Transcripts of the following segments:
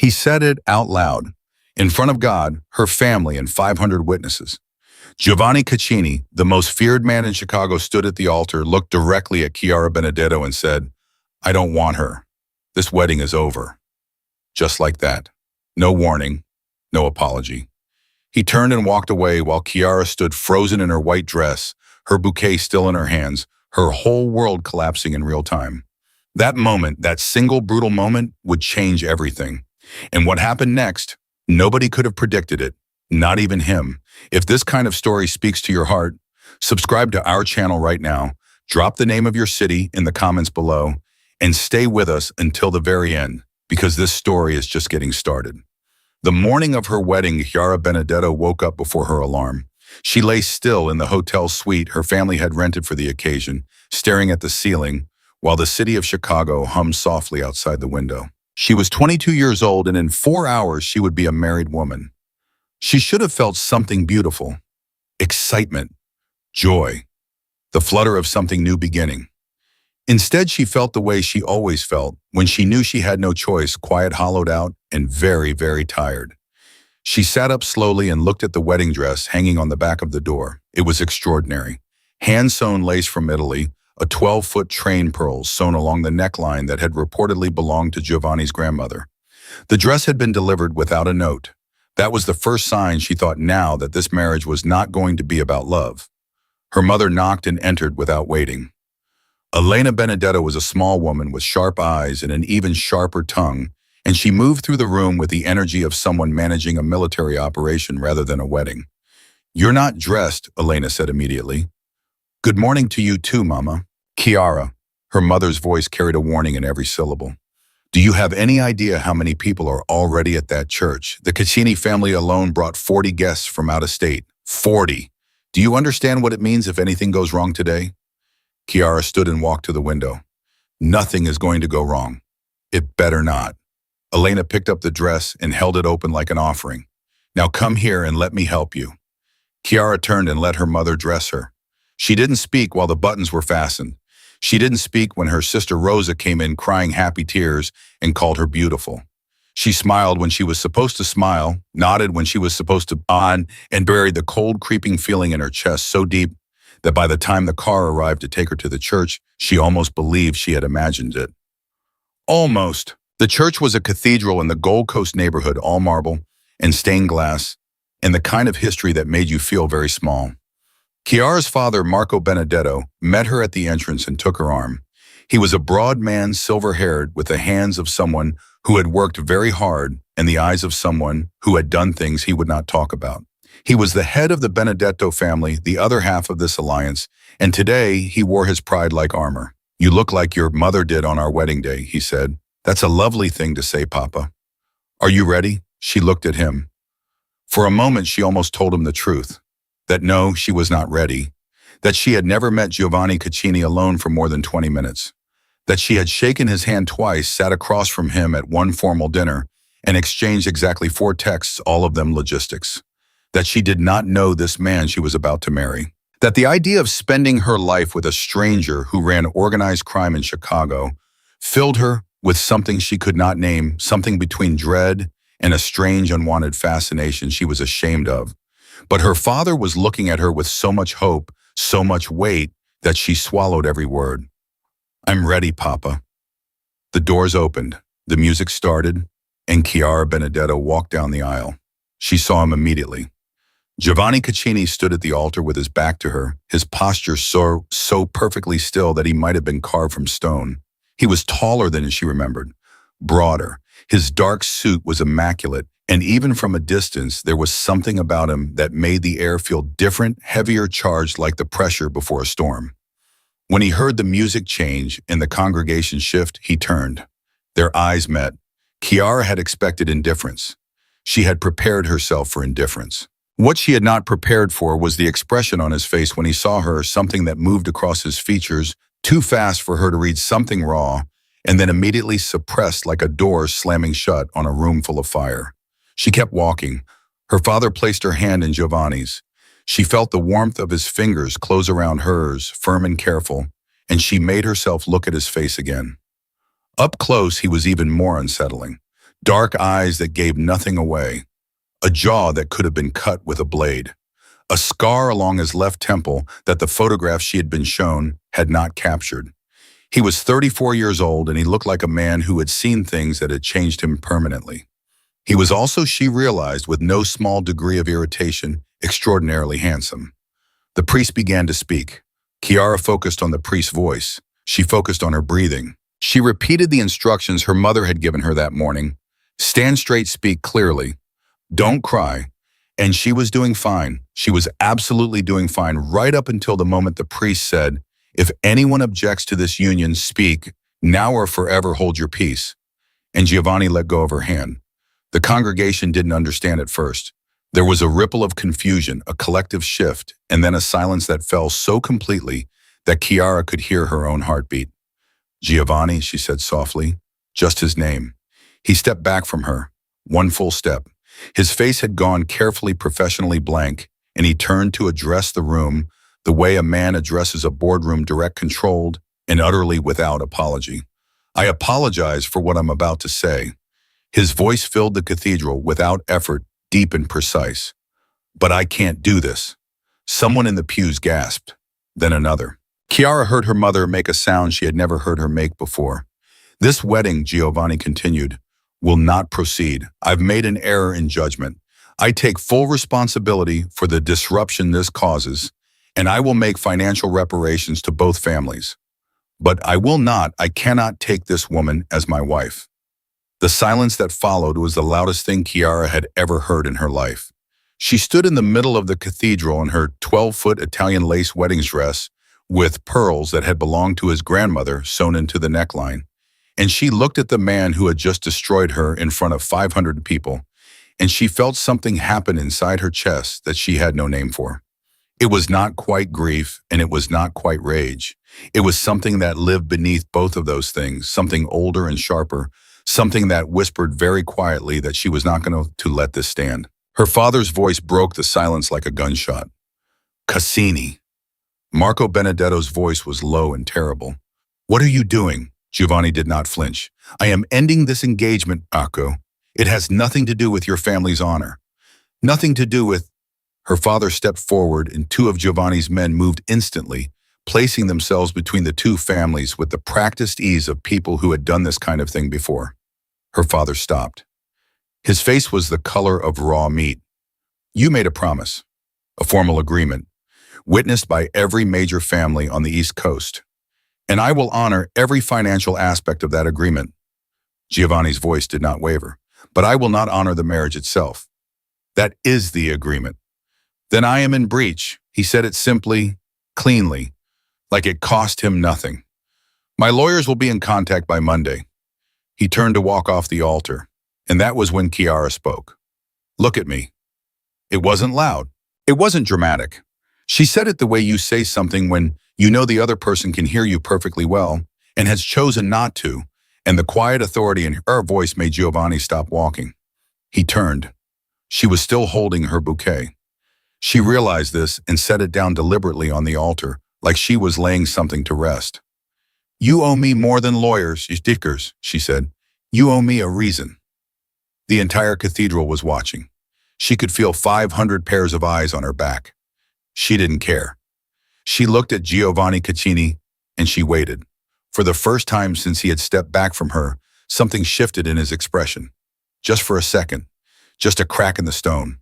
He said it out loud, in front of God, her family, and 500 witnesses. Giovanni Caccini, the most feared man in Chicago, stood at the altar, looked directly at Chiara Benedetto and said, "I don't want her. This wedding is over." Just like that. No warning, no apology. He turned and walked away while Chiara stood frozen in her white dress, her bouquet still in her hands, her whole world collapsing in real time. That moment, that single brutal moment, would change everything. And what happened next, nobody could have predicted it, not even him. If this kind of story speaks to your heart, subscribe to our channel right now, drop the name of your city in the comments below, and stay with us until the very end, because this story is just getting started. The morning of her wedding, Chiara Benedetto woke up before her alarm. She lay still in the hotel suite her family had rented for the occasion, staring at the ceiling, while the city of Chicago hummed softly outside the window. She was 22 years old, and in 4 hours she would be a married woman. She should have felt something beautiful, excitement, joy, the flutter of something new beginning. Instead, she felt the way she always felt, when she knew she had no choice, quiet, hollowed out, and very, very tired. She sat up slowly and looked at the wedding dress hanging on the back of the door. It was extraordinary. Hand-sewn lace from Italy, a 12-foot train pearls sewn along the neckline that had reportedly belonged to Giovanni's grandmother. The dress had been delivered without a note. That was the first sign she thought now that this marriage was not going to be about love. Her mother knocked and entered without waiting. Elena Benedetto was a small woman with sharp eyes and an even sharper tongue, and she moved through the room with the energy of someone managing a military operation rather than a wedding. "You're not dressed," Elena said immediately. "Good morning to you too, Mama." "Chiara," her mother's voice carried a warning in every syllable. "Do you have any idea how many people are already at that church? The Caccini family alone brought 40 guests from out of state. 40! Do you understand what it means if anything goes wrong today?" Chiara stood and walked to the window. "Nothing is going to go wrong. It better not." Elena picked up the dress and held it open like an offering. "Now come here and let me help you." Chiara turned and let her mother dress her. She didn't speak while the buttons were fastened. She didn't speak when her sister Rosa came in crying happy tears and called her beautiful. She smiled when she was supposed to smile, nodded when she was supposed to nod, and buried the cold, creeping feeling in her chest so deep that by the time the car arrived to take her to the church, she almost believed she had imagined it. Almost. The church was a cathedral in the Gold Coast neighborhood, all marble and stained glass, and the kind of history that made you feel very small. Chiara's father, Marco Benedetto, met her at the entrance and took her arm. He was a broad man, silver-haired, with the hands of someone who had worked very hard and the eyes of someone who had done things he would not talk about. He was the head of the Benedetto family, the other half of this alliance, and today he wore his pride like armor. "You look like your mother did on our wedding day," he said. "That's a lovely thing to say, Papa. Are you ready?" She looked at him. For a moment, she almost told him the truth. That no, she was not ready. That she had never met Giovanni Caccini alone for more than 20 minutes. That she had shaken his hand twice, sat across from him at one formal dinner, and exchanged exactly 4 texts, all of them logistics. That she did not know this man she was about to marry. That the idea of spending her life with a stranger who ran organized crime in Chicago filled her with something she could not name, something between dread and a strange, unwanted fascination she was ashamed of. But her father was looking at her with so much hope, so much weight, that she swallowed every word. "I'm ready, Papa." The doors opened, the music started, and Chiara Benedetto walked down the aisle. She saw him immediately. Giovanni Caccini stood at the altar with his back to her, his posture so perfectly still that he might have been carved from stone. He was taller than she remembered, broader. His dark suit was immaculate, and even from a distance, there was something about him that made the air feel different, heavier, charged like the pressure before a storm. When he heard the music change and the congregation shift, he turned. Their eyes met. Chiara had expected indifference. She had prepared herself for indifference. What she had not prepared for was the expression on his face when he saw her, something that moved across his features, too fast for her to read, something raw, and then immediately suppressed like a door slamming shut on a room full of fire. She kept walking. Her father placed her hand in Giovanni's. She felt the warmth of his fingers close around hers, firm and careful, and she made herself look at his face again. Up close, he was even more unsettling. Dark eyes that gave nothing away, a jaw that could have been cut with a blade, a scar along his left temple that the photograph she had been shown had not captured. He was 34 years old and he looked like a man who had seen things that had changed him permanently. He was also, she realized, with no small degree of irritation, extraordinarily handsome. The priest began to speak. Kiara focused on the priest's voice. She focused on her breathing. She repeated the instructions her mother had given her that morning. Stand straight, speak clearly. Don't cry. And she was doing fine. She was absolutely doing fine right up until the moment the priest said, "If anyone objects to this union, speak. Now or forever hold your peace." And Giovanni let go of her hand. The congregation didn't understand at first. There was a ripple of confusion, a collective shift, and then a silence that fell so completely that Kiara could hear her own heartbeat. "Giovanni," she said softly, just his name. He stepped back from her, one full step. His face had gone carefully professionally blank, and he turned to address the room the way a man addresses a boardroom, direct, controlled, and utterly without apology. "I apologize for what I'm about to say." His voice filled the cathedral without effort, deep and precise. "But I can't do this." Someone in the pews gasped, then another. Kiara heard her mother make a sound she had never heard her make before. "This wedding," Giovanni continued, "will not proceed. I've made an error in judgment. I take full responsibility for the disruption this causes, and I will make financial reparations to both families. But I cannot take this woman as my wife." The silence that followed was the loudest thing Kiara had ever heard in her life. She stood in the middle of the cathedral in her 12-foot Italian lace wedding dress with pearls that had belonged to his grandmother sewn into the neckline. And she looked at the man who had just destroyed her in front of 500 people, and she felt something happen inside her chest that she had no name for. It was not quite grief, and it was not quite rage. It was something that lived beneath both of those things, something older and sharper, something that whispered very quietly that she was not going to let this stand. Her father's voice broke the silence like a gunshot. "Cassini." Marco Benedetto's voice was low and terrible. "What are you doing?" Giovanni did not flinch. "I am ending this engagement, Marco. It has nothing to do with your family's honor. Nothing to do with..." Her father stepped forward and two of Giovanni's men moved instantly, placing themselves between the two families with the practiced ease of people who had done this kind of thing before. Her father stopped. His face was the color of raw meat. "You made a promise, a formal agreement, witnessed by every major family on the East Coast. And I will honor every financial aspect of that agreement." Giovanni's voice did not waver. "But I will not honor the marriage itself." "That is the agreement." "Then I am in breach." He said it simply, cleanly, like it cost him nothing. "My lawyers will be in contact by Monday." He turned to walk off the altar, and that was when Kiara spoke. "Look at me." It wasn't loud. It wasn't dramatic. She said it the way you say something when you know the other person can hear you perfectly well and has chosen not to, and the quiet authority in her voice made Giovanni stop walking. He turned. She was still holding her bouquet. She realized this and set it down deliberately on the altar, like she was laying something to rest. "You owe me more than lawyers, you stickers," she said. "You owe me a reason." The entire cathedral was watching. She could feel 500 pairs of eyes on her back. She didn't care. She looked at Giovanni Caccini, and she waited. For the first time since he had stepped back from her, something shifted in his expression. Just for a second, just a crack in the stone.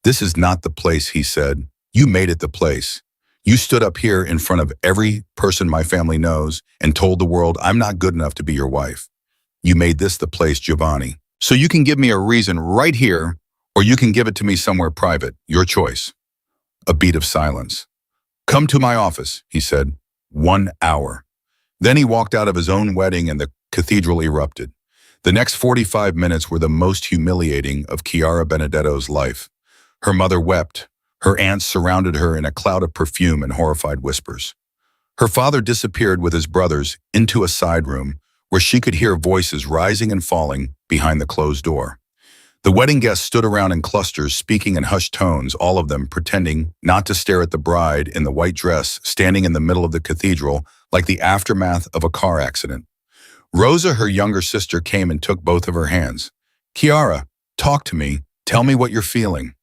"This is not the place," he said. "You made it the place. You stood up here in front of every person my family knows and told the world I'm not good enough to be your wife. You made this the place, Giovanni. So you can give me a reason right here, or you can give it to me somewhere private. Your choice." A beat of silence. "Come to my office," he said. 1 hour. Then he walked out of his own wedding and the cathedral erupted. The next 45 minutes were the most humiliating of Chiara Benedetto's life. Her mother wept. Her aunts surrounded her in a cloud of perfume and horrified whispers. Her father disappeared with his brothers into a side room where she could hear voices rising and falling behind the closed door. The wedding guests stood around in clusters, speaking in hushed tones, all of them pretending not to stare at the bride in the white dress standing in the middle of the cathedral like the aftermath of a car accident. Rosa, her younger sister, came and took both of her hands. Kiara, talk to me. Tell me what you're feeling.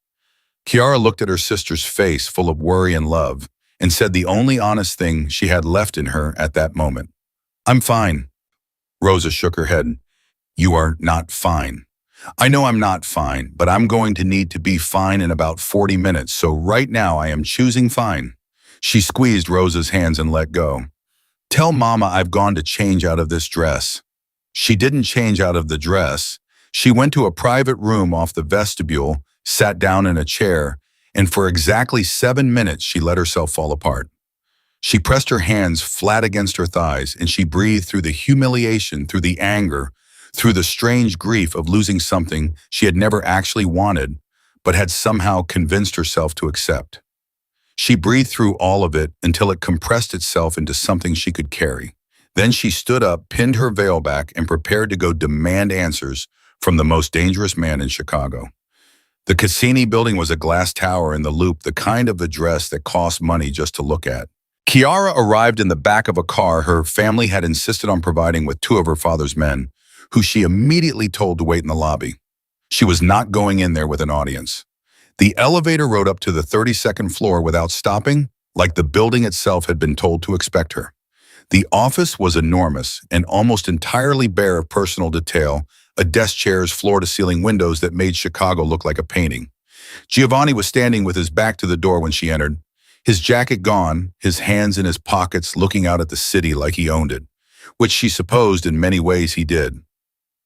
Kiara looked at her sister's face full of worry and love and said the only honest thing she had left in her at that moment. I'm fine. Rosa shook her head. You are not fine. I know I'm not fine, but I'm going to need to be fine in about 40 minutes, so right now I am choosing fine. She squeezed Rosa's hands and let go. Tell Mama I've gone to change out of this dress. She didn't change out of the dress. She went to a private room off the vestibule, sat down in a chair, and for exactly 7 minutes she let herself fall apart. She pressed her hands flat against her thighs and she breathed through the humiliation, through the anger, through the strange grief of losing something she had never actually wanted, but had somehow convinced herself to accept. She breathed through all of it until it compressed itself into something she could carry. Then she stood up, pinned her veil back, and prepared to go demand answers from the most dangerous man in Chicago. The Cassini building was a glass tower in the Loop, the kind of address that cost money just to look at. Kiara arrived in the back of a car her family had insisted on providing with two of her father's men, who she immediately told to wait in the lobby. She was not going in there with an audience. The elevator rode up to the 32nd floor without stopping, like the building itself had been told to expect her. The office was enormous and almost entirely bare of personal detail, desk chairs, floor-to-ceiling windows that made Chicago look like a painting. Giovanni was standing with his back to the door when she entered, his jacket gone, his hands in his pockets looking out at the city like he owned it, which she supposed in many ways he did.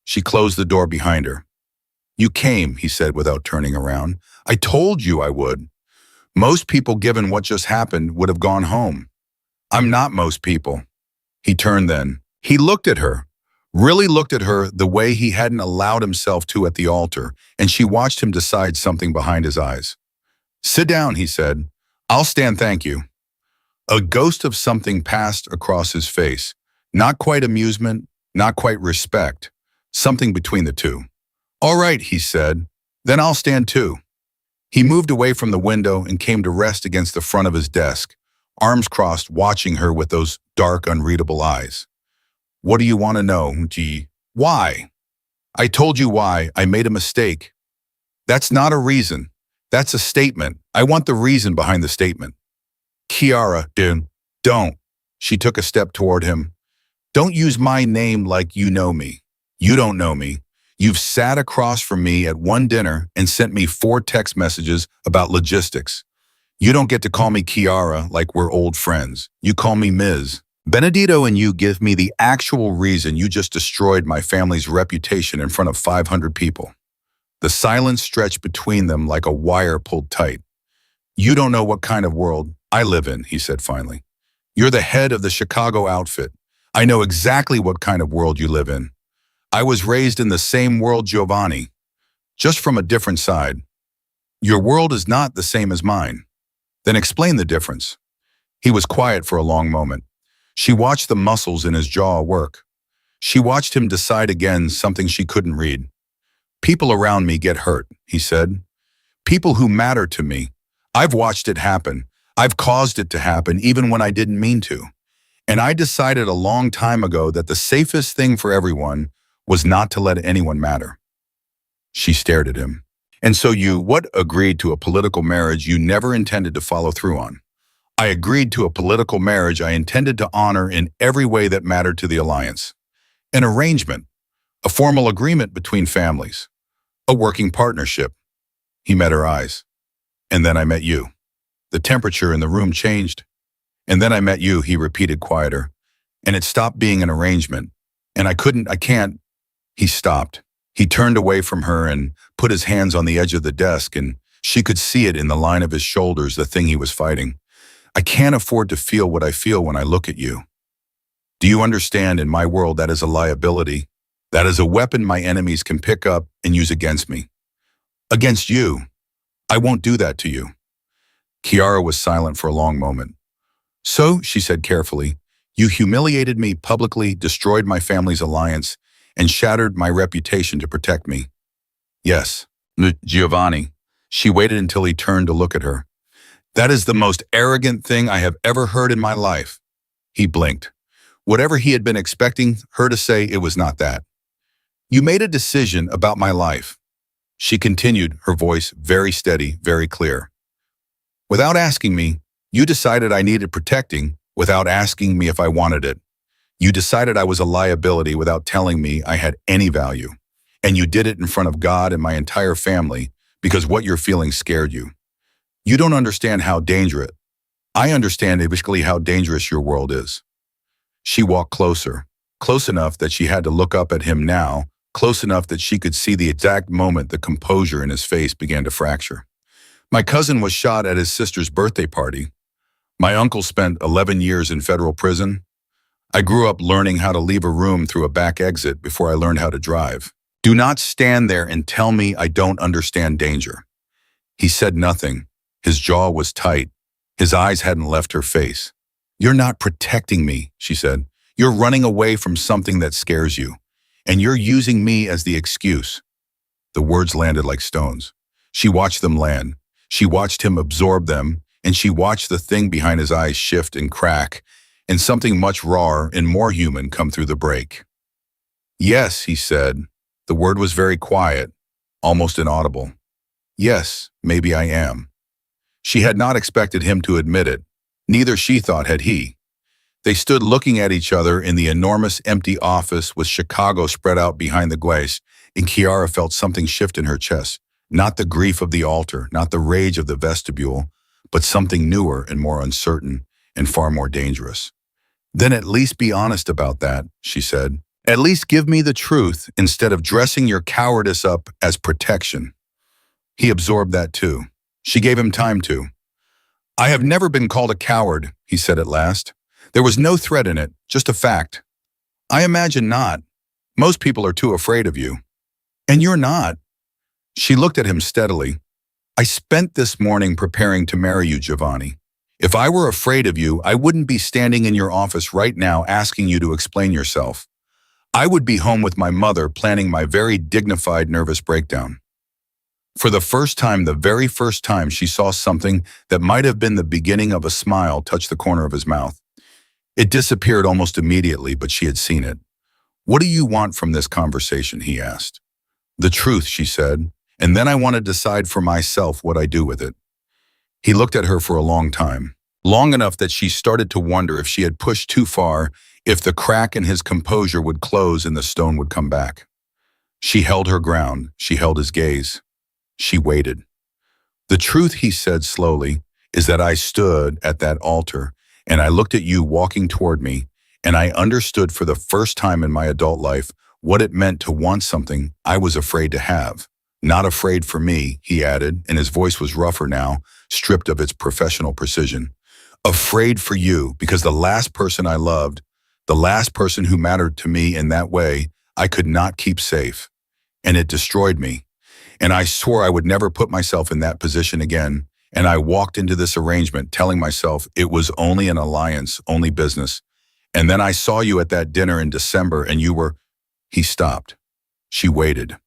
She closed the door behind her. You came, he said without turning around. I told you I would. Most people, given what just happened, would have gone home. I'm not most people. He turned then. He looked at her, really looked at her the way he hadn't allowed himself to at the altar, and she watched him decide something behind his eyes. Sit down, he said. I'll stand, thank you. A ghost of something passed across his face. Not quite amusement, not quite respect. Something between the two. All right, he said. Then I'll stand too. He moved away from the window and came to rest against the front of his desk, arms crossed, watching her with those dark, unreadable eyes. What do you want to know, G? Why? I told you why. I made a mistake. That's not a reason. That's a statement. I want the reason behind the statement. Kiara, don't. She took a step toward him. Don't use my name like you know me. You don't know me. You've sat across from me at one dinner and sent me 4 text messages about logistics. You don't get to call me Kiara like we're old friends. You call me Ms. Benedito, and you give me the actual reason you just destroyed my family's reputation in front of 500 people. The silence stretched between them like a wire pulled tight. You don't know what kind of world I live in, he said finally. You're the head of the Chicago outfit. I know exactly what kind of world you live in. I was raised in the same world, Giovanni, just from a different side. Your world is not the same as mine. Then explain the difference. He was quiet for a long moment. She watched the muscles in his jaw work. She watched him decide again something she couldn't read. People around me get hurt, he said. People who matter to me. I've watched it happen. I've caused it to happen even when I didn't mean to. And I decided a long time ago that the safest thing for everyone was not to let anyone matter. She stared at him. And so you agreed to a political marriage you never intended to follow through on? I agreed to a political marriage I intended to honor in every way that mattered to the alliance. An arrangement, a formal agreement between families, a working partnership. He met her eyes. And then I met you. The temperature in the room changed. And then I met you, he repeated quieter. And it stopped being an arrangement. And I can't. He stopped. He turned away from her and put his hands on the edge of the desk, and she could see it in the line of his shoulders, the thing he was fighting. I can't afford to feel what I feel when I look at you. Do you understand? In my world, that is a liability. That is a weapon my enemies can pick up and use against me. Against you. I won't do that to you. Kiara was silent for a long moment. So, she said carefully, you humiliated me publicly, destroyed my family's alliance, and shattered my reputation to protect me. Yes, Giovanni. She waited until he turned to look at her. That is the most arrogant thing I have ever heard in my life. He blinked. Whatever he had been expecting her to say, it was not that. You made a decision about my life. She continued, her voice very steady, very clear. Without asking me, you decided I needed protecting without asking me if I wanted it. You decided I was a liability without telling me I had any value. And you did it in front of God and my entire family because what you're feeling scared you. You don't understand how dangerous. I understand basically how dangerous your world is. She walked closer, close enough that she had to look up at him now, close enough that she could see the exact moment the composure in his face began to fracture. My cousin was shot at his sister's birthday party. My uncle spent 11 years in federal prison. I grew up learning how to leave a room through a back exit before I learned how to drive. Do not stand there and tell me I don't understand danger. He said nothing. His jaw was tight. His eyes hadn't left her face. You're not protecting me, she said. You're running away from something that scares you. And you're using me as the excuse. The words landed like stones. She watched them land. She watched him absorb them, and she watched the thing behind his eyes shift and crack, and something much rawer and more human come through the break. Yes, he said. The word was very quiet, almost inaudible. Yes, maybe I am. She had not expected him to admit it. Neither she thought had he. They stood looking at each other in the enormous empty office with Chicago spread out behind the glass, and Kiara felt something shift in her chest. Not the grief of the altar, not the rage of the vestibule, but something newer and more uncertain and far more dangerous. Then at least be honest about that, she said. At least give me the truth instead of dressing your cowardice up as protection. He absorbed that too. She gave him time to. I have never been called a coward, he said at last. There was no threat in it, just a fact. I imagine not. Most people are too afraid of you. And you're not. She looked at him steadily. I spent this morning preparing to marry you, Giovanni. If I were afraid of you, I wouldn't be standing in your office right now asking you to explain yourself. I would be home with my mother planning my very dignified nervous breakdown. For the first time, the very first time, she saw something that might have been the beginning of a smile touch the corner of his mouth. It disappeared almost immediately, but she had seen it. What do you want from this conversation, he asked. The truth, she said, and then I want to decide for myself what I do with it. He looked at her for a long time, long enough that she started to wonder if she had pushed too far, if the crack in his composure would close and the stone would come back. She held her ground. She held his gaze. She waited. The truth, he said slowly, is that I stood at that altar and I looked at you walking toward me, and I understood for the first time in my adult life what it meant to want something I was afraid to have. Not afraid for me, he added, and his voice was rougher now, stripped of its professional precision. Afraid for you, because the last person I loved, the last person who mattered to me in that way, I could not keep safe. And it destroyed me. And I swore I would never put myself in that position again. And I walked into this arrangement telling myself it was only an alliance, only business. And then I saw you at that dinner in December and you were... He stopped. She waited.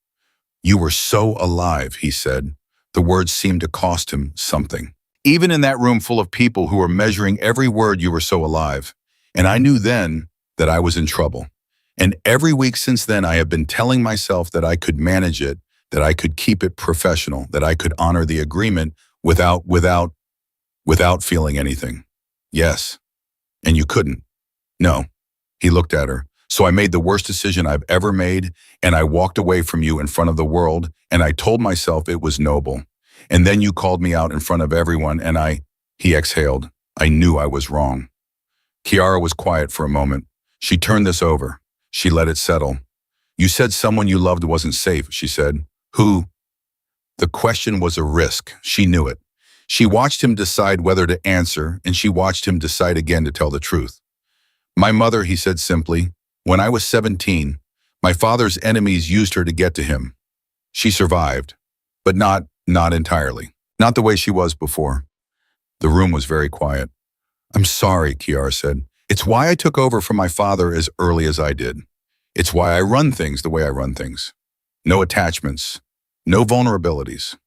You were so alive, he said. The words seemed to cost him something. Even in that room full of people who were measuring every word, you were so alive. And I knew then that I was in trouble. And every week since then, I have been telling myself that I could manage it, that I could keep it professional, that I could honor the agreement without feeling anything. Yes. And you couldn't. No. He looked at her. So I made the worst decision I've ever made, and I walked away from you in front of the world, and I told myself it was noble. And then you called me out in front of everyone, and he exhaled. I knew I was wrong. Kiara was quiet for a moment. She turned this over. She let it settle. You said someone you loved wasn't safe, she said. Who? The question was a risk. She knew it. She watched him decide whether to answer, and she watched him decide again to tell the truth. My mother, he said simply. When I was 17, my father's enemies used her to get to him. She survived, but not entirely. Not the way she was before. The room was very quiet. I'm sorry, Kiara said. It's why I took over from my father as early as I did. It's why I run things the way I run things. No attachments, no vulnerabilities,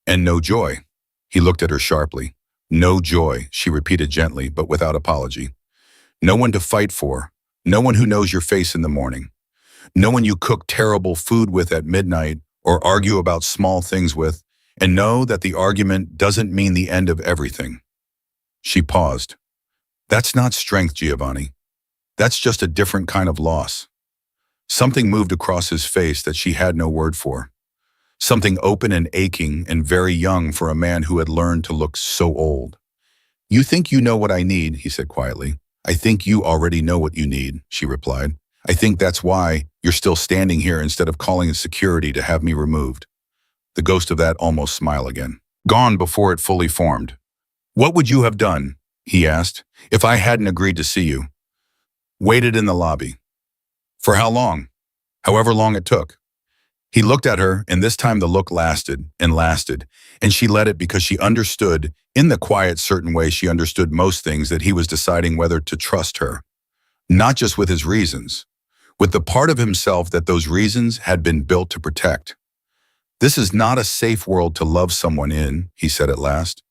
and no joy. He looked at her sharply. No joy, she repeated gently, but without apology. No one to fight for. No one who knows your face in the morning. No one you cook terrible food with at midnight or argue about small things with, and know that the argument doesn't mean the end of everything. She paused. That's not strength, Giovanni. That's just a different kind of loss. Something moved across his face that she had no word for. Something open and aching and very young for a man who had learned to look so old. You think you know what I need, he said quietly. I think you already know what you need, she replied. I think that's why you're still standing here instead of calling security to have me removed. The ghost of that almost smile again. Gone before it fully formed. What would you have done, he asked, if I hadn't agreed to see you? Waited in the lobby. For how long? However long it took. He looked at her, and this time the look lasted, and she let it because she understood, in the quiet, certain way she understood most things, that he was deciding whether to trust her. Not just with his reasons, with the part of himself that those reasons had been built to protect. This is not a safe world to love someone in, he said at last.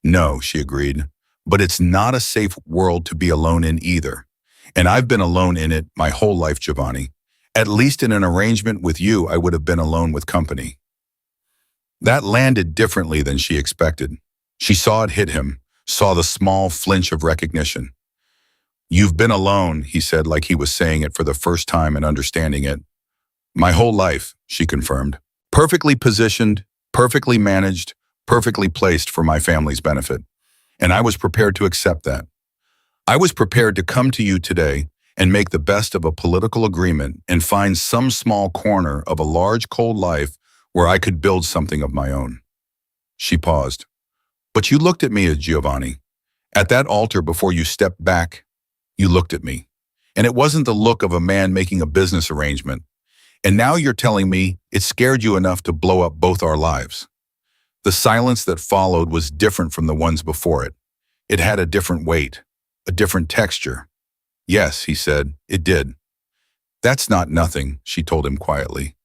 No, she agreed, but it's not a safe world to be alone in either. And I've been alone in it my whole life, Giovanni. At least in an arrangement with you, I would have been alone with company. That landed differently than she expected. She saw it hit him, saw the small flinch of recognition. You've been alone, he said, like he was saying it for the first time and understanding it. My whole life, she confirmed. Perfectly positioned, perfectly managed, perfectly placed for my family's benefit. And I was prepared to accept that. I was prepared to come to you today and make the best of a political agreement and find some small corner of a large, cold life where I could build something of my own. She paused. But you looked at me, Giovanni. At that altar before you stepped back, you looked at me. And it wasn't the look of a man making a business arrangement. And now you're telling me it scared you enough to blow up both our lives. The silence that followed was different from the ones before it. It had a different weight, a different texture. Yes, he said, it did. That's not nothing, she told him quietly.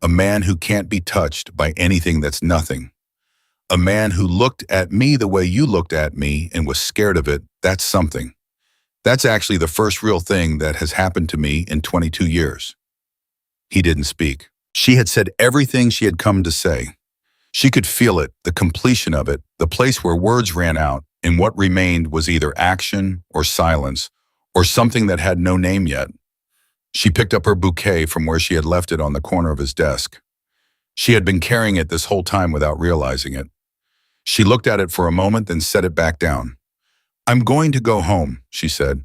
A man who can't be touched by anything that's nothing. A man who looked at me the way you looked at me and was scared of it, that's something. That's actually the first real thing that has happened to me in 22 years. He didn't speak. She had said everything she had come to say. She could feel it, the completion of it, the place where words ran out, and what remained was either action or silence, or something that had no name yet. She picked up her bouquet from where she had left it on the corner of his desk. She had been carrying it this whole time without realizing it. She looked at it for a moment, then set it back down. I'm going to go home, she said.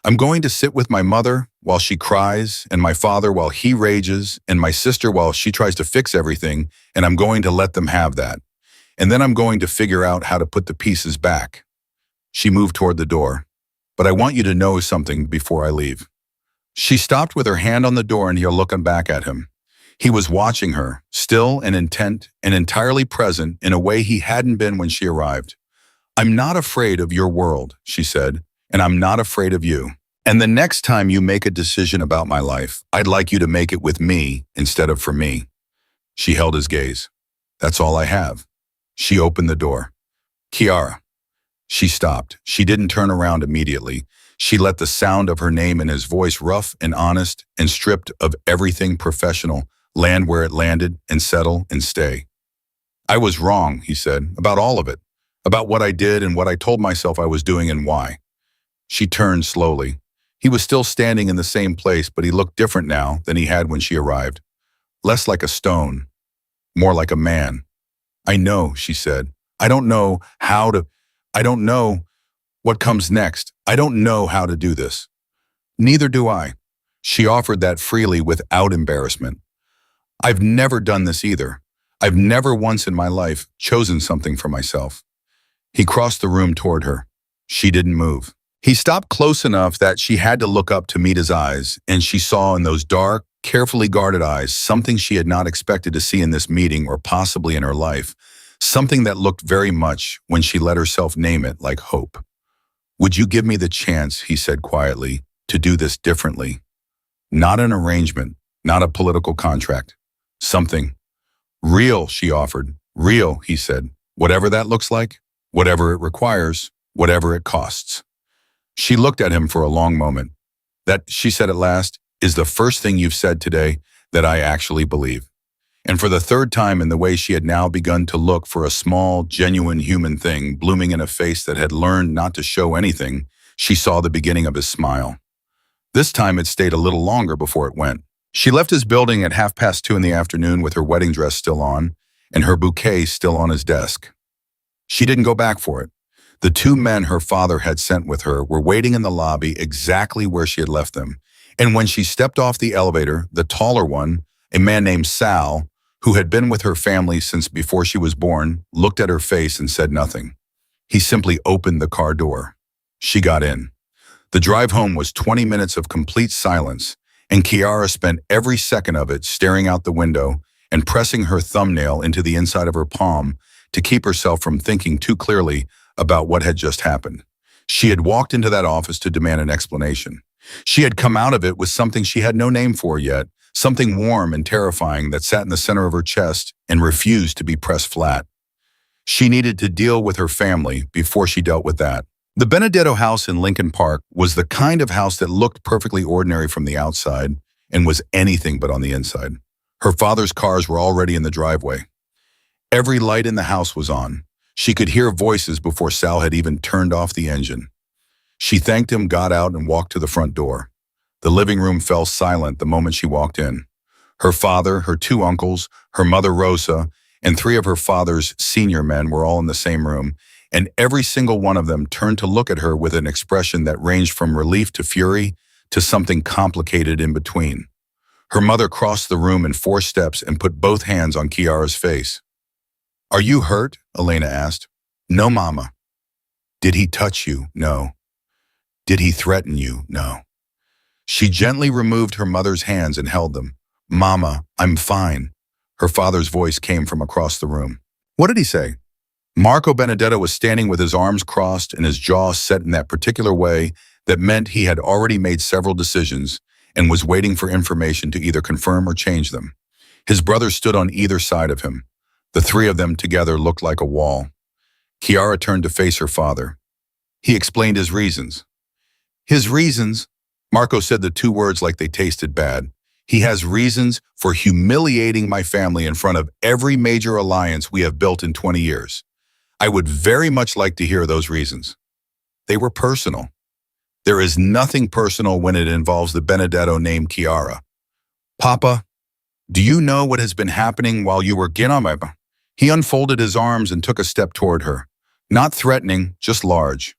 I'm going to sit with my mother while she cries, and my father while he rages, and my sister while she tries to fix everything, and I'm going to let them have that. And then I'm going to figure out how to put the pieces back. She moved toward the door. But I want you to know something before I leave. She stopped with her hand on the door and he looking back at him. He was watching her, still and intent and entirely present in a way he hadn't been when she arrived. I'm not afraid of your world, she said, and I'm not afraid of you. And the next time you make a decision about my life, I'd like you to make it with me instead of for me. She held his gaze. That's all I have. She opened the door. Chiara. She stopped. She didn't turn around immediately. She let the sound of her name and his voice, rough and honest and stripped of everything professional, land where it landed and settle and stay. I was wrong, he said, about all of it, about what I did and what I told myself I was doing and why. She turned slowly. He was still standing in the same place, but he looked different now than he had when she arrived. Less like a stone, more like a man. I know, she said. I don't know what comes next. I don't know how to do this. Neither do I. She offered that freely without embarrassment. I've never done this either. I've never once in my life chosen something for myself. He crossed the room toward her. She didn't move. He stopped close enough that she had to look up to meet his eyes, and she saw in those dark, carefully guarded eyes something she had not expected to see in this meeting or possibly in her life. Something that looked very much, when she let herself name it, like hope. Would you give me the chance, he said quietly, to do this differently? Not an arrangement, not a political contract. Something. Real, she offered. Real, he said. Whatever that looks like, whatever it requires, whatever it costs. She looked at him for a long moment. That, she said at last, is the first thing you've said today that I actually believe. And for the third time in the way she had now begun to look for a small, genuine human thing blooming in a face that had learned not to show anything, she saw the beginning of his smile. This time it stayed a little longer before it went. She left his building at 2:30 in the afternoon with her wedding dress still on and her bouquet still on his desk. She didn't go back for it. The two men her father had sent with her were waiting in the lobby exactly where she had left them. And when she stepped off the elevator, the taller one, a man named Sal, who had been with her family since before she was born, looked at her face and said nothing. He simply opened the car door. She got in. The drive home was 20 minutes of complete silence, and Kiara spent every second of it staring out the window and pressing her thumbnail into the inside of her palm to keep herself from thinking too clearly about what had just happened. She had walked into that office to demand an explanation. She had come out of it with something she had no name for yet, something warm and terrifying that sat in the center of her chest and refused to be pressed flat. She needed to deal with her family before she dealt with that. The Benedetto house in Lincoln Park was the kind of house that looked perfectly ordinary from the outside and was anything but on the inside. Her father's cars were already in the driveway. Every light in the house was on. She could hear voices before Sal had even turned off the engine. She thanked him, got out, and walked to the front door. The living room fell silent the moment she walked in. Her father, her two uncles, her mother Rosa, and three of her father's senior men were all in the same room, and every single one of them turned to look at her with an expression that ranged from relief to fury to something complicated in between. Her mother crossed the room in 4 steps and put both hands on Kiara's face. "Are you hurt?" Elena asked. "No, Mama." "Did he touch you?" "No." "Did he threaten you?" "No." She gently removed her mother's hands and held them. "Mama, I'm fine." Her father's voice came from across the room. "What did he say?" Marco Benedetto was standing with his arms crossed and his jaw set in that particular way that meant he had already made several decisions and was waiting for information to either confirm or change them. His brother stood on either side of him. The three of them together looked like a wall. Kiara turned to face her father. He explained his reasons. His reasons? Marco said the 2 words like they tasted bad. He has reasons for humiliating my family in front of every major alliance we have built in 20 years. I would very much like to hear those reasons. They were personal. There is nothing personal when it involves the Benedetto named Kiara. Papa, do you know what has been happening while you were getting? He unfolded his arms and took a step toward her. Not threatening, just large.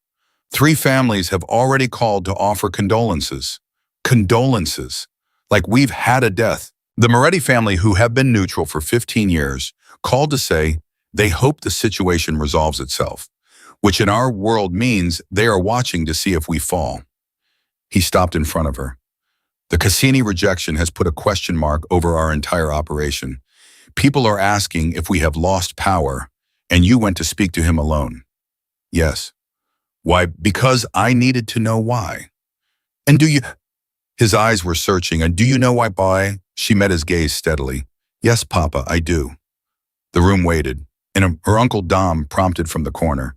3 families have already called to offer condolences. Condolences. Like we've had a death. The Moretti family, who have been neutral for 15 years, called to say they hope the situation resolves itself, which in our world means they are watching to see if we fall. He stopped in front of her. The Cassini rejection has put a question mark over our entire operation. People are asking if we have lost power, and you went to speak to him alone. Yes. Why? Because I needed to know why. And do you... His eyes were searching. And do you know why? She met his gaze steadily. Yes, Papa, I do. The room waited, and her Uncle Dom prompted from the corner.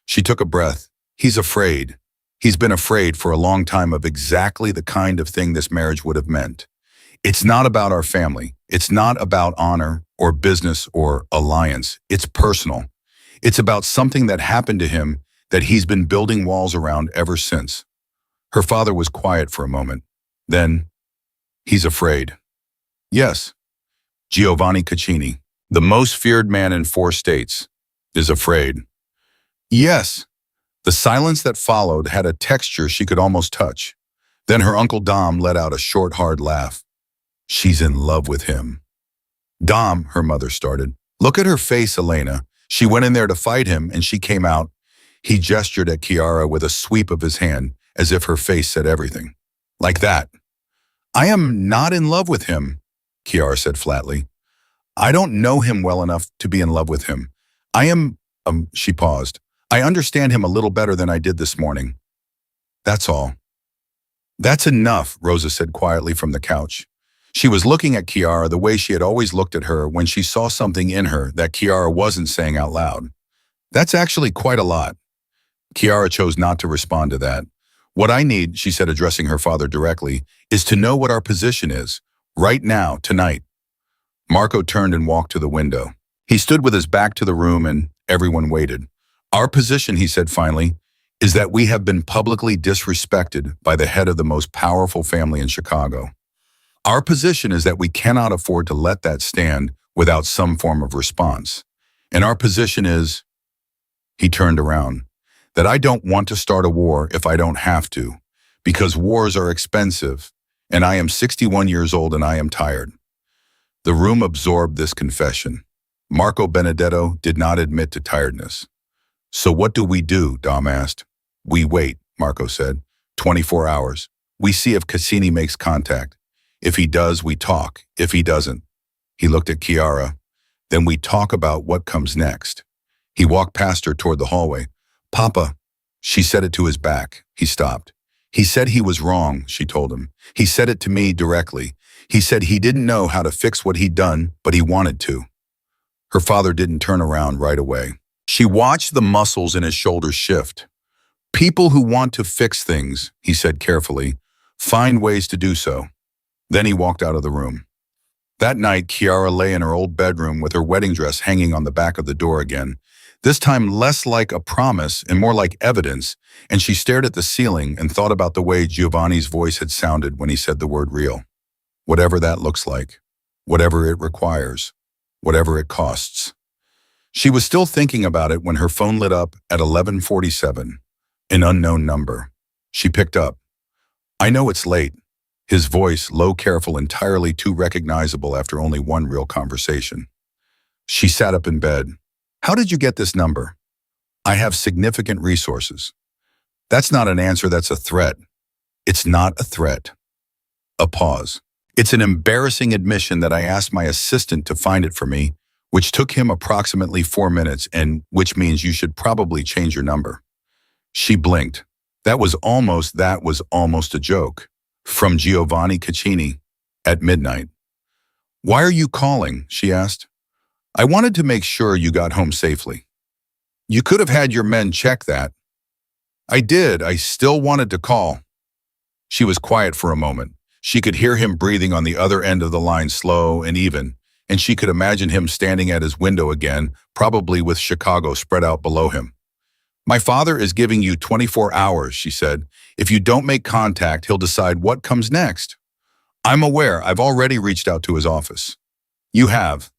She took a breath. He's afraid. He's been afraid for a long time of exactly the kind of thing this marriage would have meant. It's not about our family. It's not about honor or business or alliance. It's personal. It's about something that happened to him that he's been building walls around ever since. Her father was quiet for a moment. Then, he's afraid. Yes, Giovanni Caccini, the most feared man in 4 states, is afraid. Yes. The silence that followed had a texture she could almost touch. Then her Uncle Dom let out a short, hard laugh. She's in love with him. Dom, her mother started. Look at her face, Elena. She went in there to fight him, and she came out. He gestured at Kiara with a sweep of his hand, as if her face said everything. Like that. I am not in love with him, Kiara said flatly. I don't know him well enough to be in love with him. I am, she paused. I understand him a little better than I did this morning. That's all. That's enough, Rosa said quietly from the couch. She was looking at Kiara the way she had always looked at her when she saw something in her that Kiara wasn't saying out loud. That's actually quite a lot. Kiara chose not to respond to that. What I need, she said, addressing her father directly, is to know what our position is. Right now, tonight. Marco turned and walked to the window. He stood with his back to the room and everyone waited. Our position, he said finally, is that we have been publicly disrespected by the head of the most powerful family in Chicago. Our position is that we cannot afford to let that stand without some form of response. And our position is, he turned around, that I don't want to start a war if I don't have to, because wars are expensive, and I am 61 years old and I am tired. The room absorbed this confession. Marco Benedetto did not admit to tiredness. So what do? Dom asked. We wait, Marco said. 24 hours. We see if Cassini makes contact. If he does, we talk. If he doesn't. He looked at Chiara. Then we talk about what comes next. He walked past her toward the hallway. Papa, she said it to his back. He stopped. He said he was wrong, she told him. He said it to me directly. He said he didn't know how to fix what he'd done, but he wanted to. Her father didn't turn around right away. She watched the muscles in his shoulders shift. People who want to fix things, he said carefully, find ways to do so. Then he walked out of the room. That night, Chiara lay in her old bedroom with her wedding dress hanging on the back of the door again, this time less like a promise and more like evidence, and she stared at the ceiling and thought about the way Giovanni's voice had sounded when he said the word real. Whatever that looks like, whatever it requires, whatever it costs. She was still thinking about it when her phone lit up at 11:47, an unknown number. She picked up. I know it's late. His voice, low, careful, entirely too recognizable after only one real conversation. She sat up in bed. How did you get this number? I have significant resources. That's not an answer, that's a threat. It's not a threat. A pause. It's an embarrassing admission that I asked my assistant to find it for me, which took him approximately 4 minutes, and which means you should probably change your number. She blinked. That was almost a joke. From Giovanni Caccini at midnight. Why are you calling? She asked. I wanted to make sure you got home safely. You could have had your men check that. I did. I still wanted to call. She was quiet for a moment. She could hear him breathing on the other end of the line, slow and even, and she could imagine him standing at his window again, probably with Chicago spread out below him. My father is giving you 24 hours, she said. If you don't make contact, he'll decide what comes next. I'm aware. I've already reached out to his office. You have.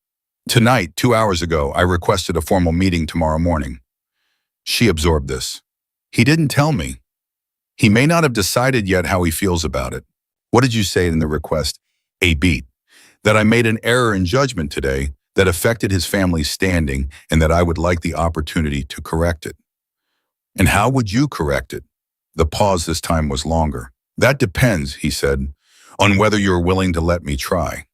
Tonight, 2 hours ago, I requested a formal meeting tomorrow morning. She absorbed this. He didn't tell me. He may not have decided yet how he feels about it. What did you say in the request? A beat. That I made an error in judgment today that affected his family's standing and that I would like the opportunity to correct it. And how would you correct it? The pause this time was longer. That depends, he said, on whether you're willing to let me try.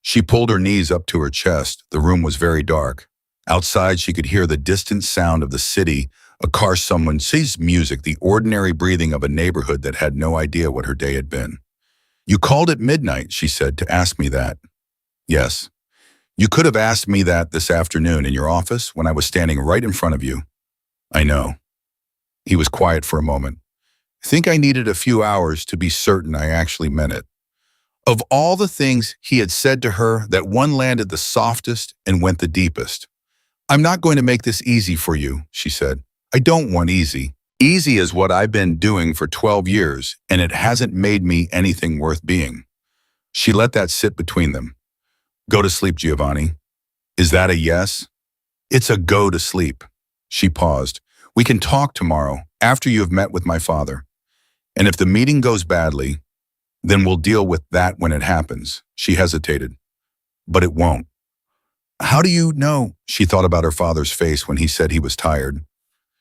She pulled her knees up to her chest. The room was very dark. Outside, she could hear the distant sound of the city, a car, someone sees music, the ordinary breathing of a neighborhood that had no idea what her day had been. You called at midnight, she said, to ask me that. Yes. You could have asked me that this afternoon in your office when I was standing right in front of you. I know. He was quiet for a moment. I think I needed a few hours to be certain I actually meant it. Of all the things he had said to her, that one landed the softest and went the deepest. I'm not going to make this easy for you, she said. I don't want easy. Easy is what I've been doing for 12 years, and it hasn't made me anything worth being. She let that sit between them. Go to sleep, Giovanni. Is that a yes? It's a go to sleep. She paused. We can talk tomorrow, after you have met with my father. And if the meeting goes badly, then we'll deal with that when it happens. She hesitated. But it won't. How do you know? She thought about her father's face when he said he was tired.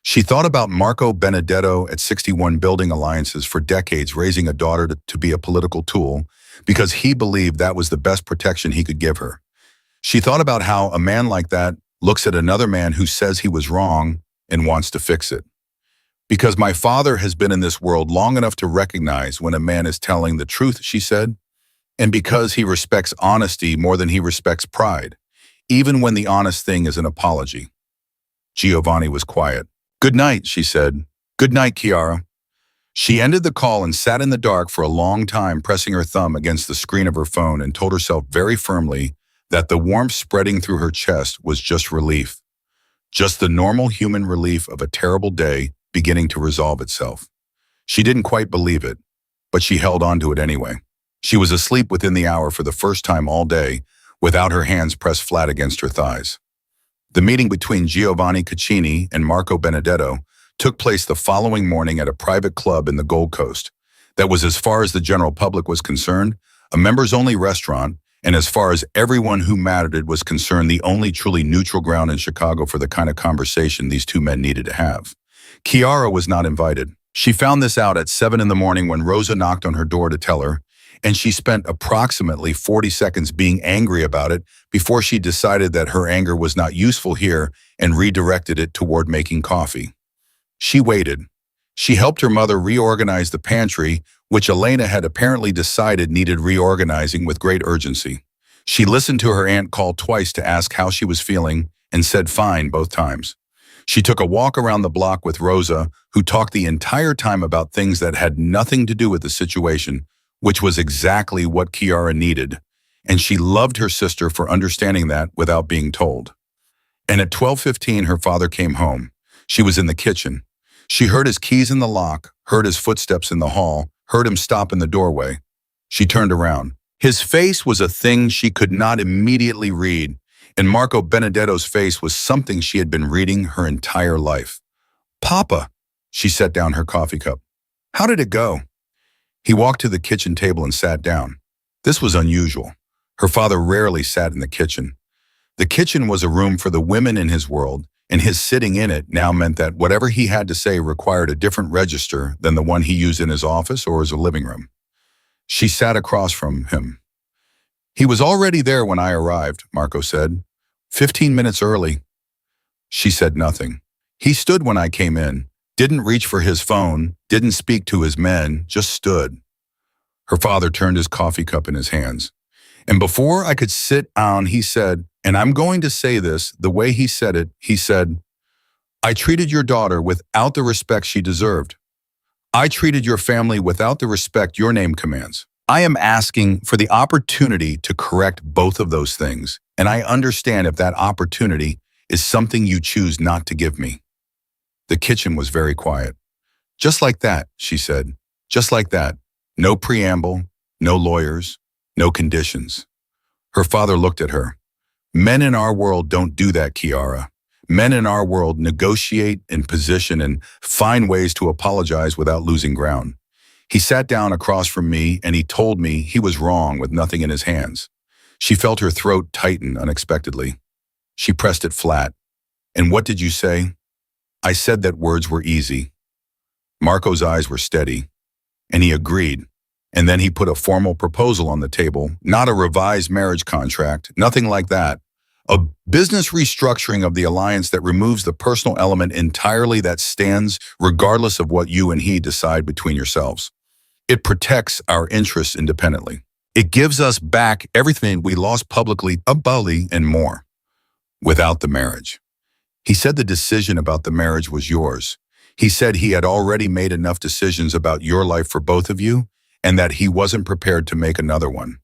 She thought about Marco Benedetto at 61 building alliances for decades, raising a daughter to be a political tool because he believed that was the best protection he could give her. She thought about how a man like that looks at another man who says he was wrong and wants to fix it. Because my father has been in this world long enough to recognize when a man is telling the truth, she said, and because he respects honesty more than he respects pride, even when the honest thing is an apology. Giovanni was quiet. Good night, she said. Good night, Chiara. She ended the call and sat in the dark for a long time, pressing her thumb against the screen of her phone, and told herself very firmly that the warmth spreading through her chest was just relief. Just the normal human relief of a terrible day beginning to resolve itself. She didn't quite believe it, but she held on to it anyway. She was asleep within the hour for the first time all day, without her hands pressed flat against her thighs. The meeting between Giovanni Caccini and Marco Benedetto took place the following morning at a private club in the Gold Coast. That was, as far as the general public was concerned, a members-only restaurant, and as far as everyone who mattered was concerned, the only truly neutral ground in Chicago for the kind of conversation these two men needed to have. Chiara was not invited. She found this out at 7 in the morning when Rosa knocked on her door to tell her, and she spent approximately 40 seconds being angry about it before she decided that her anger was not useful here and redirected it toward making coffee. She waited. She helped her mother reorganize the pantry, which Elena had apparently decided needed reorganizing with great urgency. She listened to her aunt call twice to ask how she was feeling and said fine both times. She took a walk around the block with Rosa, who talked the entire time about things that had nothing to do with the situation, which was exactly what Chiara needed, and she loved her sister for understanding that without being told. And at 12:15, her father came home. She was in the kitchen. She heard his keys in the lock, heard his footsteps in the hall, heard him stop in the doorway. She turned around. His face was a thing she could not immediately read, and Marco Benedetto's face was something she had been reading her entire life. "Papa," she set down her coffee cup. "How did it go?" He walked to the kitchen table and sat down. This was unusual. Her father rarely sat in the kitchen. The kitchen was a room for the women in his world, and his sitting in it now meant that whatever he had to say required a different register than the one he used in his office or as a living room. She sat across from him. "He was already there when I arrived," Marco said. 15 minutes early." She said nothing. "He stood when I came in, didn't reach for his phone, didn't speak to his men, just stood." Her father turned his coffee cup in his hands. "And before I could sit down, he said, and I'm going to say this the way he said it, he said, 'I treated your daughter without the respect she deserved. I treated your family without the respect your name commands. I am asking for the opportunity to correct both of those things, and I understand if that opportunity is something you choose not to give me.'" The kitchen was very quiet. "Just like that," she said. "Just like that. No preamble, no lawyers, no conditions." Her father looked at her. "Men in our world don't do that, Chiara. Men in our world negotiate and position and find ways to apologize without losing ground. He sat down across from me and he told me he was wrong with nothing in his hands." She felt her throat tighten unexpectedly. She pressed it flat. "And what did you say?" "I said that words were easy." Marco's eyes were steady, and he agreed. And then he put a formal proposal on the table, not a revised marriage contract, nothing like that. A business restructuring of the alliance that removes the personal element entirely, that stands regardless of what you and he decide between yourselves. It protects our interests independently. It gives us back everything we lost publicly, and more, without the marriage. He said the decision about the marriage was yours. He said he had already made enough decisions about your life for both of you, and that he wasn't prepared to make another one.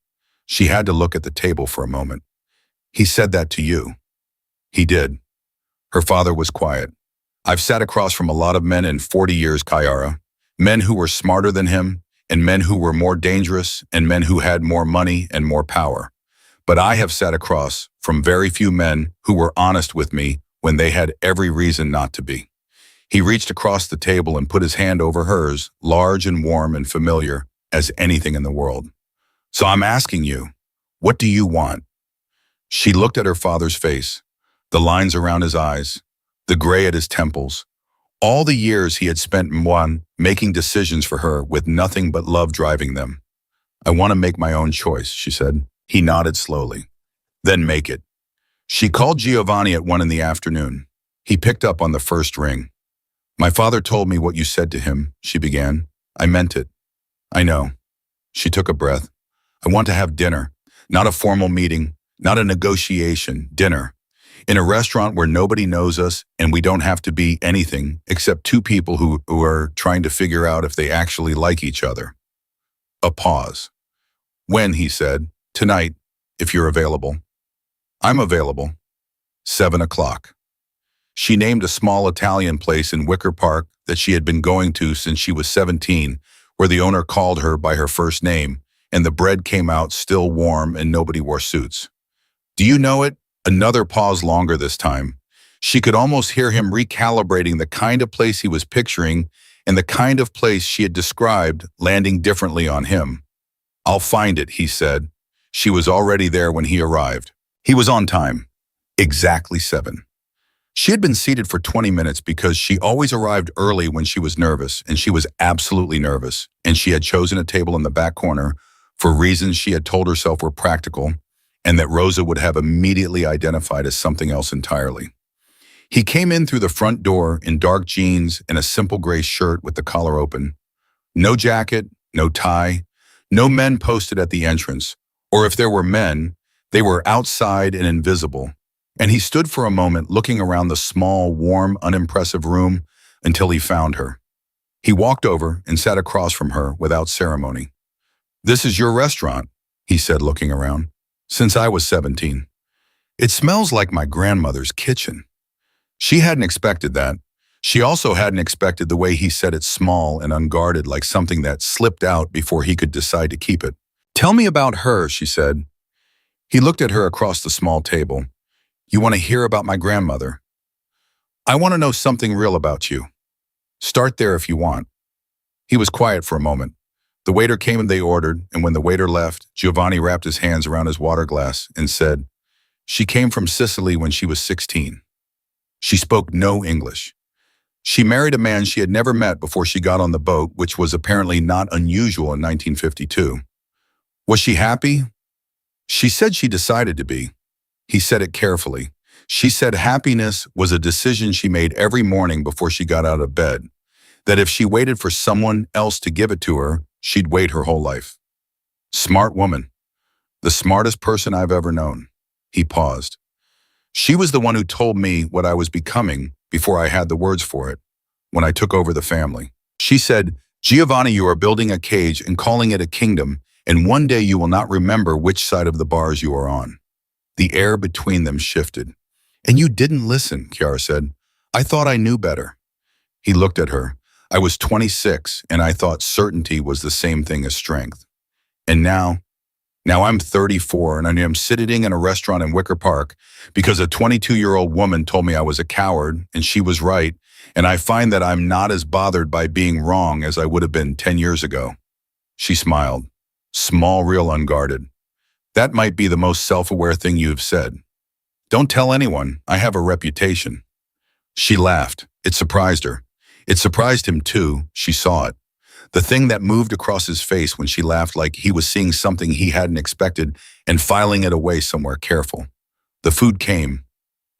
She had to look at the table for a moment. "He said that to you." "He did." Her father was quiet. "I've sat across from a lot of men in 40 years, Chiara. Men who were smarter than him, and men who were more dangerous, and men who had more money and more power. But I have sat across from very few men who were honest with me when they had every reason not to be." He reached across the table and put his hand over hers, large and warm and familiar as anything in the world. "So I'm asking you, what do you want?" She looked at her father's face, the lines around his eyes, the gray at his temples, all the years he had spent making decisions for her with nothing but love driving them. "I want to make my own choice," she said. He nodded slowly. "Then make it." She called Giovanni at 1 in the afternoon. He picked up on the first ring. "My father told me what you said to him," she began. "I meant it." "I know." She took a breath. "I want to have dinner, not a formal meeting, not a negotiation, dinner. In a restaurant where nobody knows us and we don't have to be anything except two people who are trying to figure out if they actually like each other. A pause. When, he said, tonight, if you're available. I'm available. 7 o'clock. She named a small Italian place in Wicker Park that she had been going to since she was 17, where the owner called her by her first name, and the bread came out still warm and nobody wore suits. Do you know it? Another pause longer this time. She could almost hear him recalibrating the kind of place he was picturing and the kind of place she had described landing differently on him. I'll find it, he said. She was already there when he arrived. He was on time. Exactly 7. She had been seated for 20 minutes because she always arrived early when she was nervous, and she was absolutely nervous, and she had chosen a table in the back corner for reasons she had told herself were practical and that Rosa would have immediately identified as something else entirely. He came in through the front door in dark jeans and a simple gray shirt with the collar open. No jacket, no tie, no men posted at the entrance, or if there were men, they were outside and invisible. And he stood for a moment looking around the small, warm, unimpressive room until he found her. He walked over and sat across from her without ceremony. This is your restaurant, he said, looking around. Since I was 17. It smells like my grandmother's kitchen. She hadn't expected that. She also hadn't expected the way he said it, small and unguarded, like something that slipped out before he could decide to keep it. Tell me about her, she said. He looked at her across the small table. You want to hear about my grandmother? I want to know something real about you. Start there if you want. He was quiet for a moment. The waiter came and they ordered, and when the waiter left, Giovanni wrapped his hands around his water glass and said, she came from Sicily when she was 16. She spoke no English. She married a man she had never met before she got on the boat, which was apparently not unusual in 1952. Was she happy? She said she decided to be. He said it carefully. She said happiness was a decision she made every morning before she got out of bed, that if she waited for someone else to give it to her, she'd wait her whole life. Smart woman. The smartest person I've ever known. He paused. She was the one who told me what I was becoming before I had the words for it, when I took over the family. She said, Giovanni, you are building a cage and calling it a kingdom, and one day you will not remember which side of the bars you are on. The air between them shifted. And you didn't listen, Chiara said. I thought I knew better. He looked at her. I was 26, and I thought certainty was the same thing as strength. And now I'm 34, and I am sitting in a restaurant in Wicker Park because a 22-year-old woman told me I was a coward, and she was right, and I find that I'm not as bothered by being wrong as I would have been 10 years ago. She smiled. Small, real, unguarded. That might be the most self-aware thing you have said. Don't tell anyone. I have a reputation. She laughed. It surprised her. It surprised him too. She saw it. The thing that moved across his face when she laughed, like he was seeing something he hadn't expected and filing it away somewhere careful. The food came.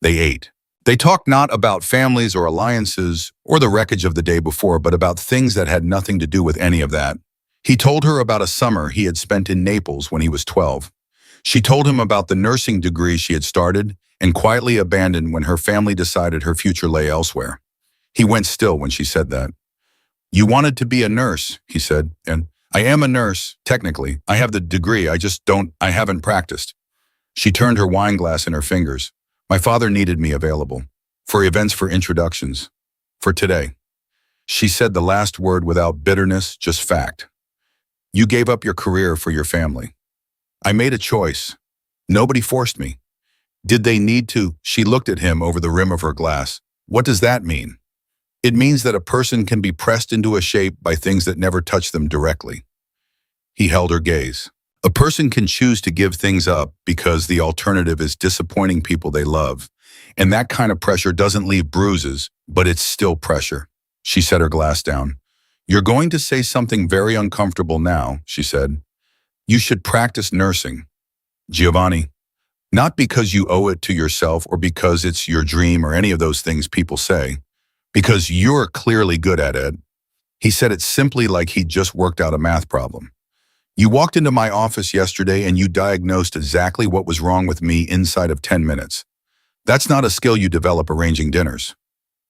They ate. They talked not about families or alliances or the wreckage of the day before, but about things that had nothing to do with any of that. He told her about a summer he had spent in Naples when he was 12. She told him about the nursing degree she had started and quietly abandoned when her family decided her future lay elsewhere. He went still when she said that. You wanted to be a nurse, he said, and I am a nurse, technically. I have the degree, I haven't practiced. She turned her wine glass in her fingers. My father needed me available. For events, for introductions. For today. She said the last word without bitterness, just fact. You gave up your career for your family. I made a choice. Nobody forced me. Did they need to? She looked at him over the rim of her glass. What does that mean? It means that a person can be pressed into a shape by things that never touch them directly. He held her gaze. A person can choose to give things up because the alternative is disappointing people they love. And that kind of pressure doesn't leave bruises, but it's still pressure. She set her glass down. You're going to say something very uncomfortable now, she said. You should practice nursing. Giovanni, not because you owe it to yourself or because it's your dream or any of those things people say, because you're clearly good at it. He said it simply like he'd just worked out a math problem. You walked into my office yesterday and you diagnosed exactly what was wrong with me inside of 10 minutes. That's not a skill you develop arranging dinners.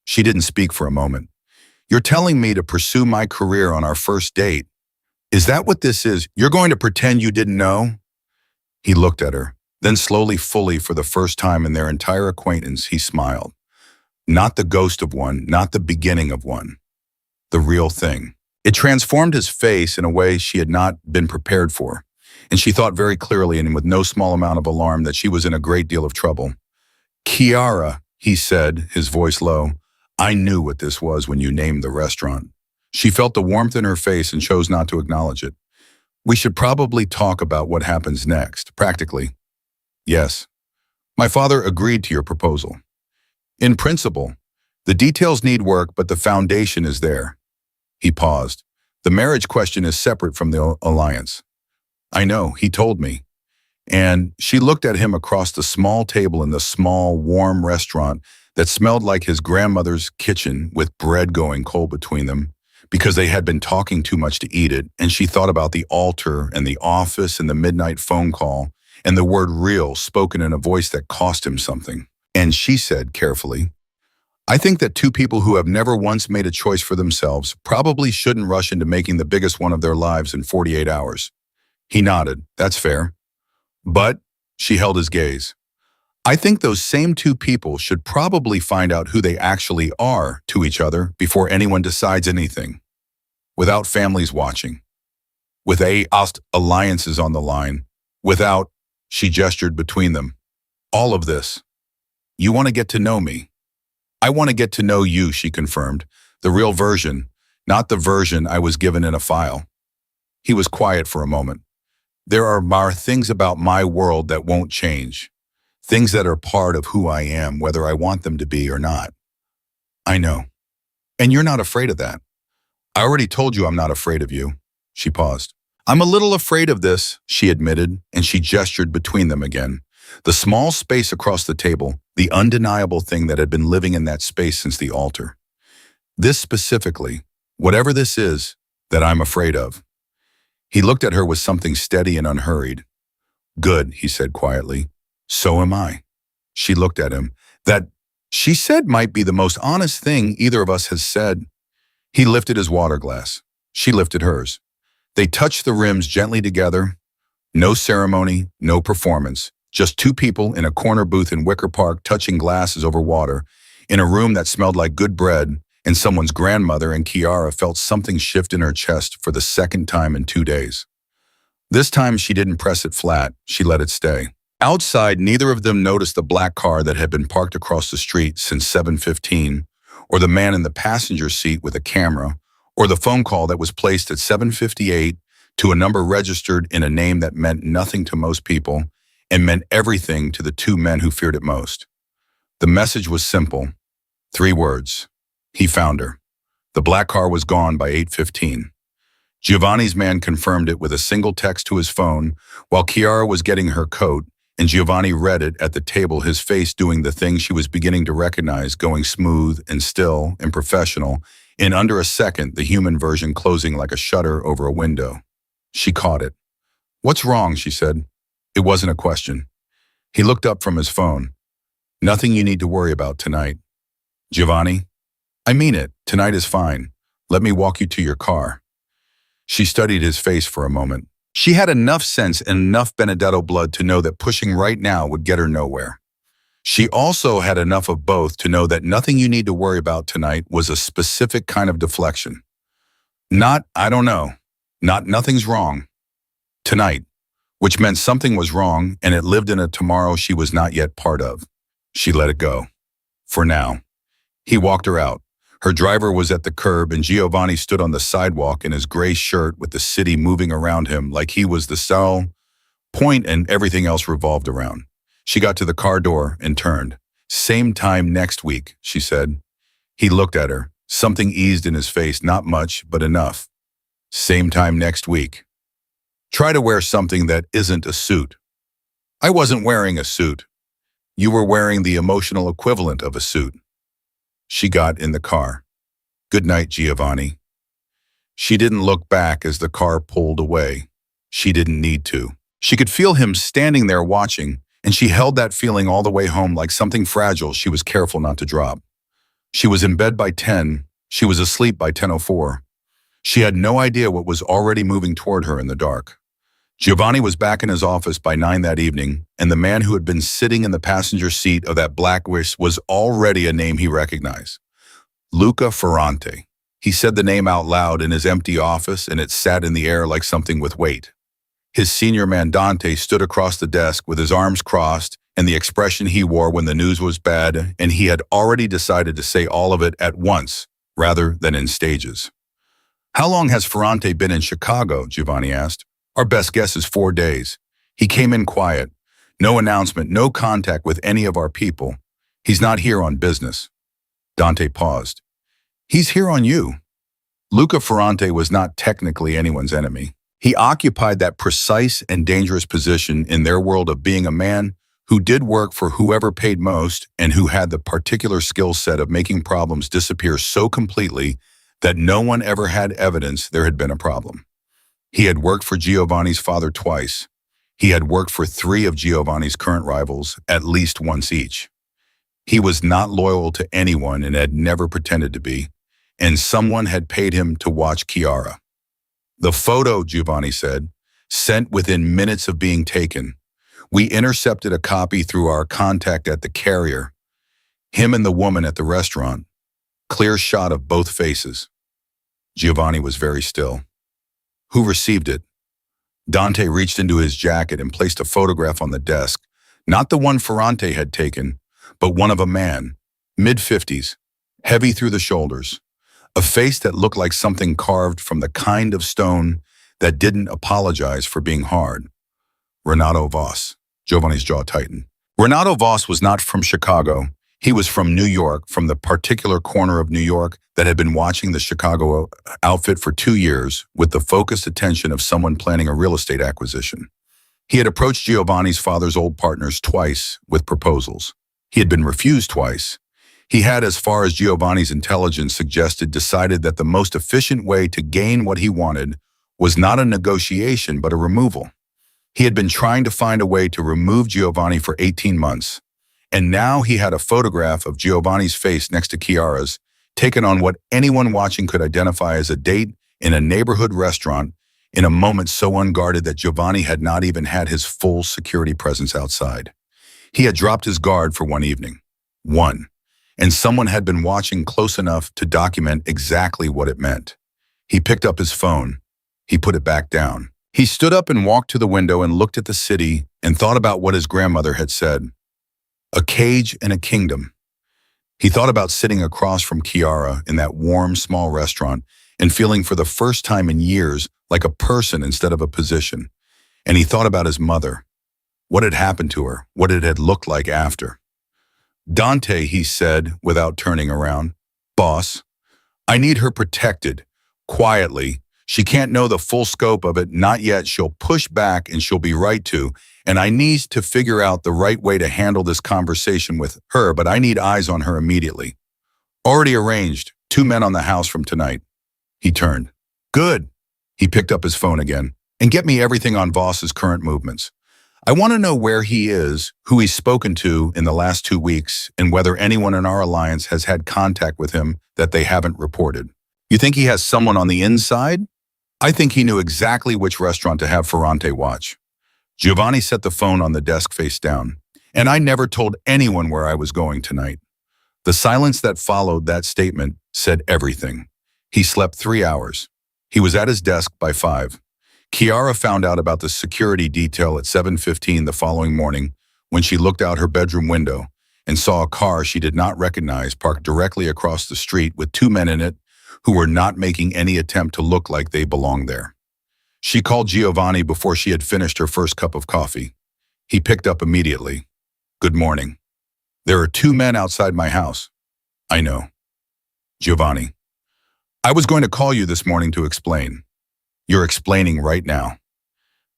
She didn't speak for a moment. You're telling me to pursue my career on our first date. Is that what this is? You're going to pretend you didn't know? He looked at her. Then slowly, fully, for the first time in their entire acquaintance, he smiled. Not the ghost of one, not the beginning of one. The real thing. It transformed his face in a way she had not been prepared for, and she thought very clearly and with no small amount of alarm that she was in a great deal of trouble. Kiara, he said, his voice low, I knew what this was when you named the restaurant. She felt the warmth in her face and chose not to acknowledge it. We should probably talk about what happens next, practically. Yes. My father agreed to your proposal. In principle, the details need work, but the foundation is there. He paused. The marriage question is separate from the alliance. I know, he told me. And she looked at him across the small table in the small, warm restaurant that smelled like his grandmother's kitchen with bread going cold between them because they had been talking too much to eat it, and she thought about the altar and the office and the midnight phone call and the word real spoken in a voice that cost him something. And she said carefully, I think that two people who have never once made a choice for themselves probably shouldn't rush into making the biggest one of their lives in 48 hours. He nodded. That's fair. But, she held his gaze, I think those same two people should probably find out who they actually are to each other before anyone decides anything. Without families watching. With alliances on the line. Without, she gestured between them. All of this. You want to get to know me. I want to get to know you, she confirmed. The real version, not the version I was given in a file. He was quiet for a moment. There are things about my world that won't change. Things that are part of who I am, whether I want them to be or not. I know. And you're not afraid of that. I already told you I'm not afraid of you. She paused. I'm a little afraid of this, she admitted, and she gestured between them again. The small space across the table, the undeniable thing that had been living in that space since the altar. This specifically, whatever this is, that I'm afraid of. He looked at her with something steady and unhurried. Good, he said quietly. So am I. She looked at him. That, she said, might be the most honest thing either of us has said. He lifted his water glass. She lifted hers. They touched the rims gently together. No ceremony, no performance. Just two people in a corner booth in Wicker Park touching glasses over water, in a room that smelled like good bread, and someone's grandmother, and Kiara felt something shift in her chest for the second time in 2 days. This time she didn't press it flat, she let it stay. Outside, neither of them noticed the black car that had been parked across the street since 7:15, or the man in the passenger seat with a camera, or the phone call that was placed at 7:58 to a number registered in a name that meant nothing to most people and meant everything to the two men who feared it most. The message was simple. 3 words. He found her. The black car was gone by 8:15. Giovanni's man confirmed it with a single text to his phone while Kiara was getting her coat, and Giovanni read it at the table, his face doing the thing she was beginning to recognize, going smooth and still and professional, in under a second, the human version closing like a shutter over a window. She caught it. What's wrong, she said. It wasn't a question. He looked up from his phone. Nothing you need to worry about tonight. Giovanni? I mean it. Tonight is fine. Let me walk you to your car. She studied his face for a moment. She had enough sense and enough Benedetto blood to know that pushing right now would get her nowhere. She also had enough of both to know that nothing you need to worry about tonight was a specific kind of deflection. Not, I don't know. Not nothing's wrong. Tonight. Which meant something was wrong, and it lived in a tomorrow she was not yet part of. She let it go. For now. He walked her out. Her driver was at the curb, and Giovanni stood on the sidewalk in his gray shirt with the city moving around him like he was the sole point and everything else revolved around. She got to the car door and turned. Same time next week, she said. He looked at her. Something eased in his face, not much, but enough. Same time next week. Try to wear something that isn't a suit. I wasn't wearing a suit. You were wearing the emotional equivalent of a suit. She got in the car. Good night, Giovanni. She didn't look back as the car pulled away. She didn't need to. She could feel him standing there watching, And she held that feeling all the way home like something fragile she was careful not to drop. She was in bed by 10. She was asleep by 10:04. She had no idea what was already moving toward her in the dark. Giovanni was back in his office by 9 that evening, and the man who had been sitting in the passenger seat of that black wish was already a name he recognized. Luca Ferrante. He said the name out loud in his empty office, and it sat in the air like something with weight. His senior man Dante stood across the desk with his arms crossed and the expression he wore when the news was bad, and he had already decided to say all of it at once, rather than in stages. "How long has Ferrante been in Chicago?" Giovanni asked. "Our best guess is 4 days. He came in quiet. No announcement, no contact with any of our people. He's not here on business." Dante paused. "He's here on you." Luca Ferrante was not technically anyone's enemy. He occupied that precise and dangerous position in their world of being a man who did work for whoever paid most and who had the particular skill set of making problems disappear so completely that no one ever had evidence there had been a problem. He had worked for Giovanni's father twice. He had worked for 3 of Giovanni's current rivals, at least once each. He was not loyal to anyone and had never pretended to be, and someone had paid him to watch Chiara. "The photo," Giovanni said, "sent within minutes of being taken. We intercepted a copy through our contact at the carrier. Him and the woman at the restaurant. Clear shot of both faces." Giovanni was very still. "Who received it?" Dante reached into his jacket and placed a photograph on the desk, not the one Ferrante had taken, but one of a man, mid-50s, heavy through the shoulders, a face that looked like something carved from the kind of stone that didn't apologize for being hard. Renato Voss. Giovanni's jaw tightened. Renato Voss was not from Chicago. He was from New York, from the particular corner of New York that had been watching the Chicago outfit for 2 years with the focused attention of someone planning a real estate acquisition. He had approached Giovanni's father's old partners twice with proposals. He had been refused twice. He had, as far as Giovanni's intelligence suggested, decided that the most efficient way to gain what he wanted was not a negotiation but a removal. He had been trying to find a way to remove Giovanni for 18 months, and now he had a photograph of Giovanni's face next to Chiara's, taken on what anyone watching could identify as a date in a neighborhood restaurant in a moment so unguarded that Giovanni had not even had his full security presence outside. He had dropped his guard for one evening. One. And someone had been watching close enough to document exactly what it meant. He picked up his phone. He put it back down. He stood up and walked to the window and looked at the city and thought about what his grandmother had said. A cage and a kingdom. He thought about sitting across from Chiara in that warm, small restaurant and feeling for the first time in years like a person instead of a position. And he thought about his mother, what had happened to her, what it had looked like after. "Dante," he said without turning around. "Boss, I need her protected, quietly. She can't know the full scope of it, not yet. She'll push back and she'll be right to. And I need to figure out the right way to handle this conversation with her, but I need eyes on her immediately. Already arranged, 2 men on the house from tonight." He turned. "Good." He picked up his phone again. "And get me everything on Voss's current movements. I want to know where he is, who he's spoken to in the last 2 weeks, and whether anyone in our alliance has had contact with him that they haven't reported. You think he has someone on the inside?" "I think he knew exactly which restaurant to have Ferrante watch." Giovanni set the phone on the desk face down. "And I never told anyone where I was going tonight." The silence that followed that statement said everything. He slept 3 hours. He was at his desk by 5. Chiara found out about the security detail at 7:15 the following morning when she looked out her bedroom window and saw a car she did not recognize parked directly across the street with 2 men in it who were not making any attempt to look like they belonged there. She called Giovanni before she had finished her first cup of coffee. He picked up immediately. "Good morning. There are 2 men outside my house." "I know." "Giovanni, I was going to call you this morning to explain. You're explaining right now."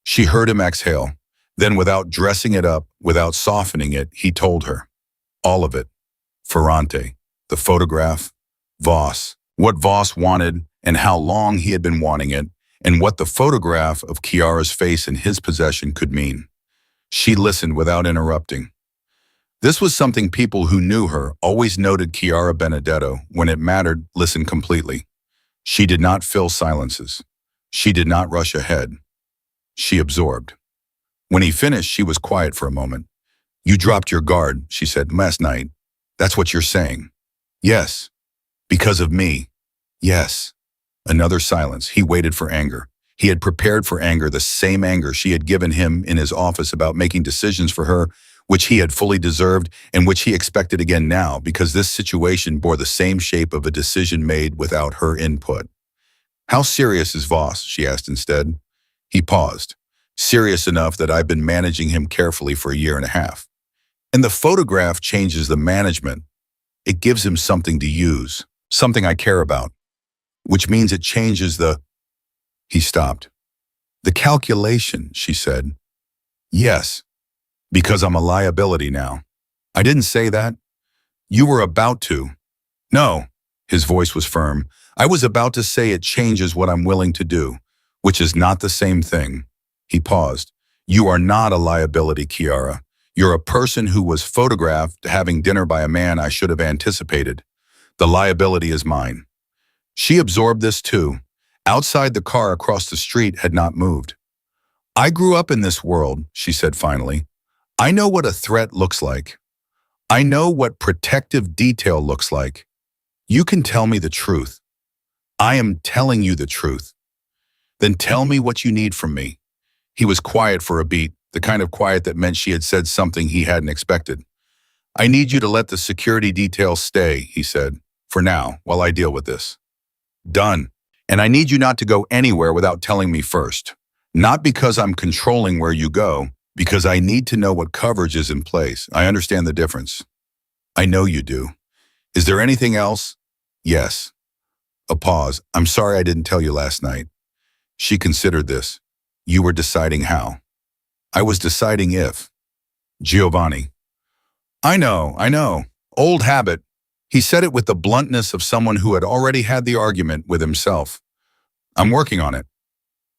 She heard him exhale. Then, without dressing it up, without softening it, he told her. All of it. Ferrante, the photograph, Voss, what Voss wanted and how long he had been wanting it, and what the photograph of Chiara's face in his possession could mean. She listened without interrupting. This was something people who knew her always noted. Chiara Benedetto, when it mattered, listened completely. She did not fill silences. She did not rush ahead. She absorbed. When he finished, she was quiet for a moment. You dropped your guard, she said, last night. That's what you're saying. Yes. Because of me. Yes. Another silence. He waited for anger. He had prepared for anger, the same anger she had given him in his office about making decisions for her, which he had fully deserved and which he expected again now, because this situation bore the same shape of a decision made without her input. How serious is Voss? She asked instead. He paused. Serious enough that I've been managing him carefully for a year and a half. And the photograph changes the management. It gives him something to use, something I care about, which means it changes the... He stopped. The calculation, she said. Yes, because I'm a liability now. I didn't say that. You were about to. No, his voice was firm. I was about to say it changes what I'm willing to do, which is not the same thing. He paused. You are not a liability, Chiara. You're a person who was photographed having dinner by a man I should have anticipated. The liability is mine. She absorbed this too. Outside, the car across the street had not moved. I grew up in this world, she said finally. I know what a threat looks like. I know what protective detail looks like. You can tell me the truth. I am telling you the truth. Then tell me what you need from me. He was quiet for a beat, the kind of quiet that meant she had said something he hadn't expected. I need you to let the security details stay, he said, for now, while I deal with this. Done. And I need you not to go anywhere without telling me first. Not because I'm controlling where you go, because I need to know what coverage is in place. I understand the difference. I know you do. Is there anything else? Yes. A pause. I'm sorry I didn't tell you last night. She considered this. You were deciding how. I was deciding if. Giovanni. I know. Old habit. He said it with the bluntness of someone who had already had the argument with himself. I'm working on it.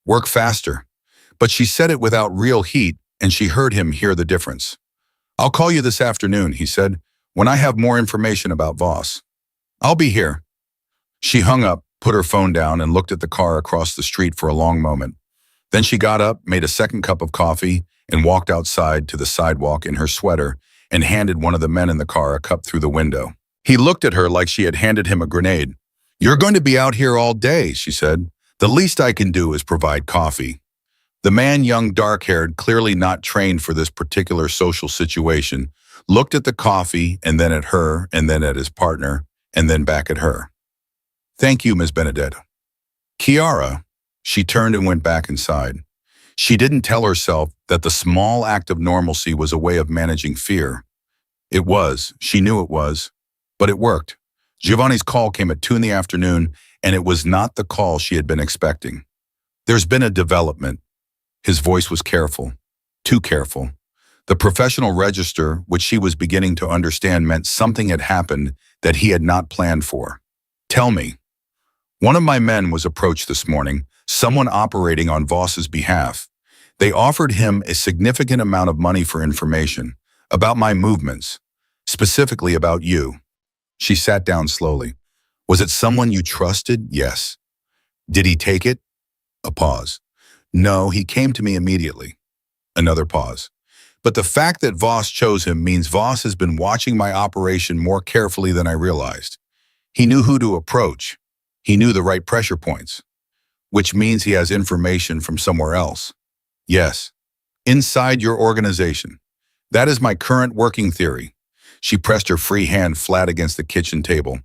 Work faster. But she said it without real heat, and she heard him hear the difference. I'll call you this afternoon, he said, when I have more information about Voss. I'll be here. She hung up, put her phone down, and looked at the car across the street for a long moment. Then she got up, made a second cup of coffee, and walked outside to the sidewalk in her sweater and handed one of the men in the car a cup through the window. He looked at her like she had handed him a grenade. You're going to be out here all day, she said. The least I can do is provide coffee. The man, young, dark-haired, clearly not trained for this particular social situation, looked at the coffee and then at her and then at his partner and then back at her. Thank you, Ms. Benedetto. Chiara, she turned and went back inside. She didn't tell herself that the small act of normalcy was a way of managing fear. It was, she knew it was, but it worked. Giovanni's call came at 2 in the afternoon, and it was not the call she had been expecting. There's been a development. His voice was careful, too careful. The professional register, which she was beginning to understand, meant something had happened that he had not planned for. Tell me. One of my men was approached this morning, someone operating on Voss's behalf. They offered him a significant amount of money for information about my movements, specifically about you. She sat down slowly. Was it someone you trusted? Yes. Did he take it? A pause. No, he came to me immediately. Another pause. But the fact that Voss chose him means Voss has been watching my operation more carefully than I realized. He knew who to approach. He knew the right pressure points, which means he has information from somewhere else. Yes, inside your organization. That is my current working theory. She pressed her free hand flat against the kitchen table.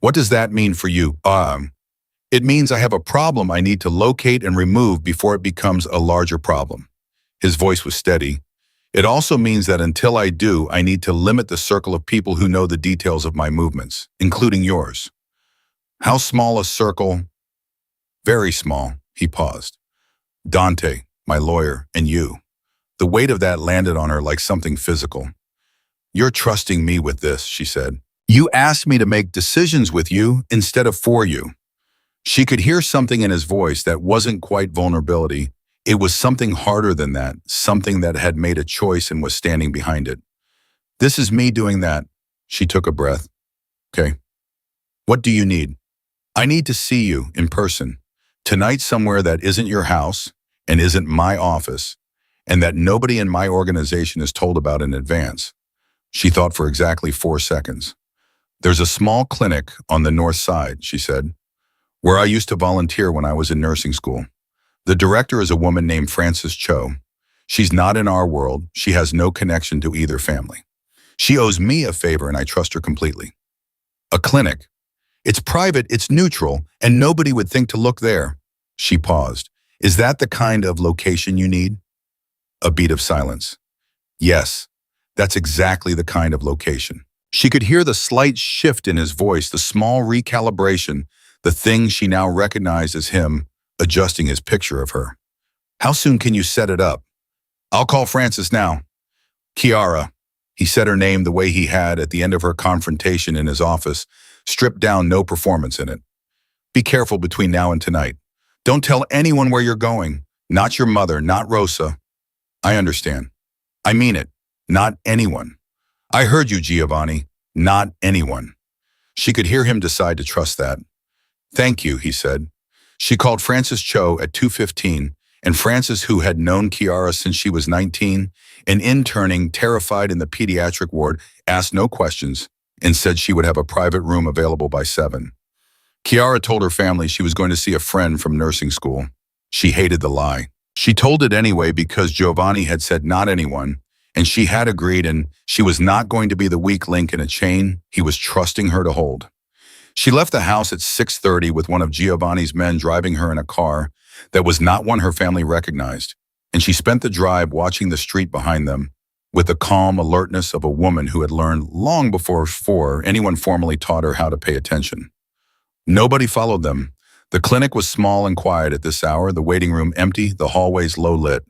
What does that mean for you? It means I have a problem I need to locate and remove before it becomes a larger problem. His voice was steady. It also means that until I do, I need to limit the circle of people who know the details of my movements, including yours. How small a circle? Very small, he paused. Dante, my lawyer, and you. The weight of that landed on her like something physical. You're trusting me with this, she said. You asked me to make decisions with you instead of for you. She could hear something in his voice that wasn't quite vulnerability. It was something harder than that, something that had made a choice and was standing behind it. This is me doing that. She took a breath. Okay. What do you need? I need to see you in person. Tonight somewhere that isn't your house and isn't my office and that nobody in my organization is told about in advance. She thought for exactly 4 seconds. There's a small clinic on the north side, she said, where I used to volunteer when I was in nursing school. The director is a woman named Frances Cho. She's not in our world. She has no connection to either family. She owes me a favor and I trust her completely. A clinic. It's private, it's neutral, and nobody would think to look there. She paused. Is that the kind of location you need? A beat of silence. Yes, that's exactly the kind of location. She could hear the slight shift in his voice, the small recalibration, the thing she now recognized as him, adjusting his picture of her. How soon can you set it up? I'll call Frances now. Kiara. He said her name the way he had at the end of her confrontation in his office, stripped down, no performance in it. Be careful between now and tonight. Don't tell anyone where you're going. Not your mother, not Rosa. I understand. I mean it. Not anyone. I heard you, Giovanni. Not anyone. She could hear him decide to trust that. Thank you, he said. She called Frances Cho at 2:15, and Frances, who had known Kiara since she was 19, and interning, terrified in the pediatric ward, asked no questions and said she would have a private room available by 7. Kiara told her family she was going to see a friend from nursing school. She hated the lie. She told it anyway because Giovanni had said not anyone, and she had agreed, and she was not going to be the weak link in a chain he was trusting her to hold. She left the house at 6:30 with one of Giovanni's men driving her in a car that was not one her family recognized, and she spent the drive watching the street behind them with the calm alertness of a woman who had learned long before anyone formally taught her how to pay attention. Nobody followed them. The clinic was small and quiet at this hour, the waiting room empty, the hallways low lit.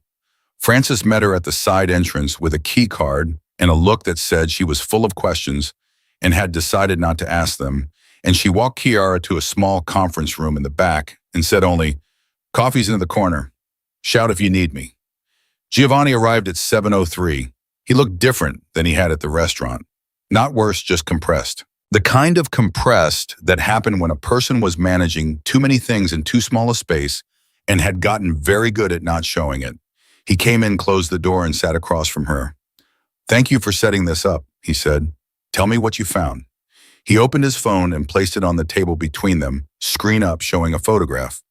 Frances met her at the side entrance with a key card and a look that said she was full of questions and had decided not to ask them, and she walked Kiara to a small conference room in the back and said only, "Coffee's in the corner. Shout if you need me." Giovanni arrived at 7:03. He looked different than he had at the restaurant. Not worse, just compressed. The kind of compressed that happened when a person was managing too many things in too small a space and had gotten very good at not showing it. He came in, closed the door, and sat across from her. "Thank you for setting this up," he said. "Tell me what you found." He opened his phone and placed it on the table between them, screen up, showing a photograph.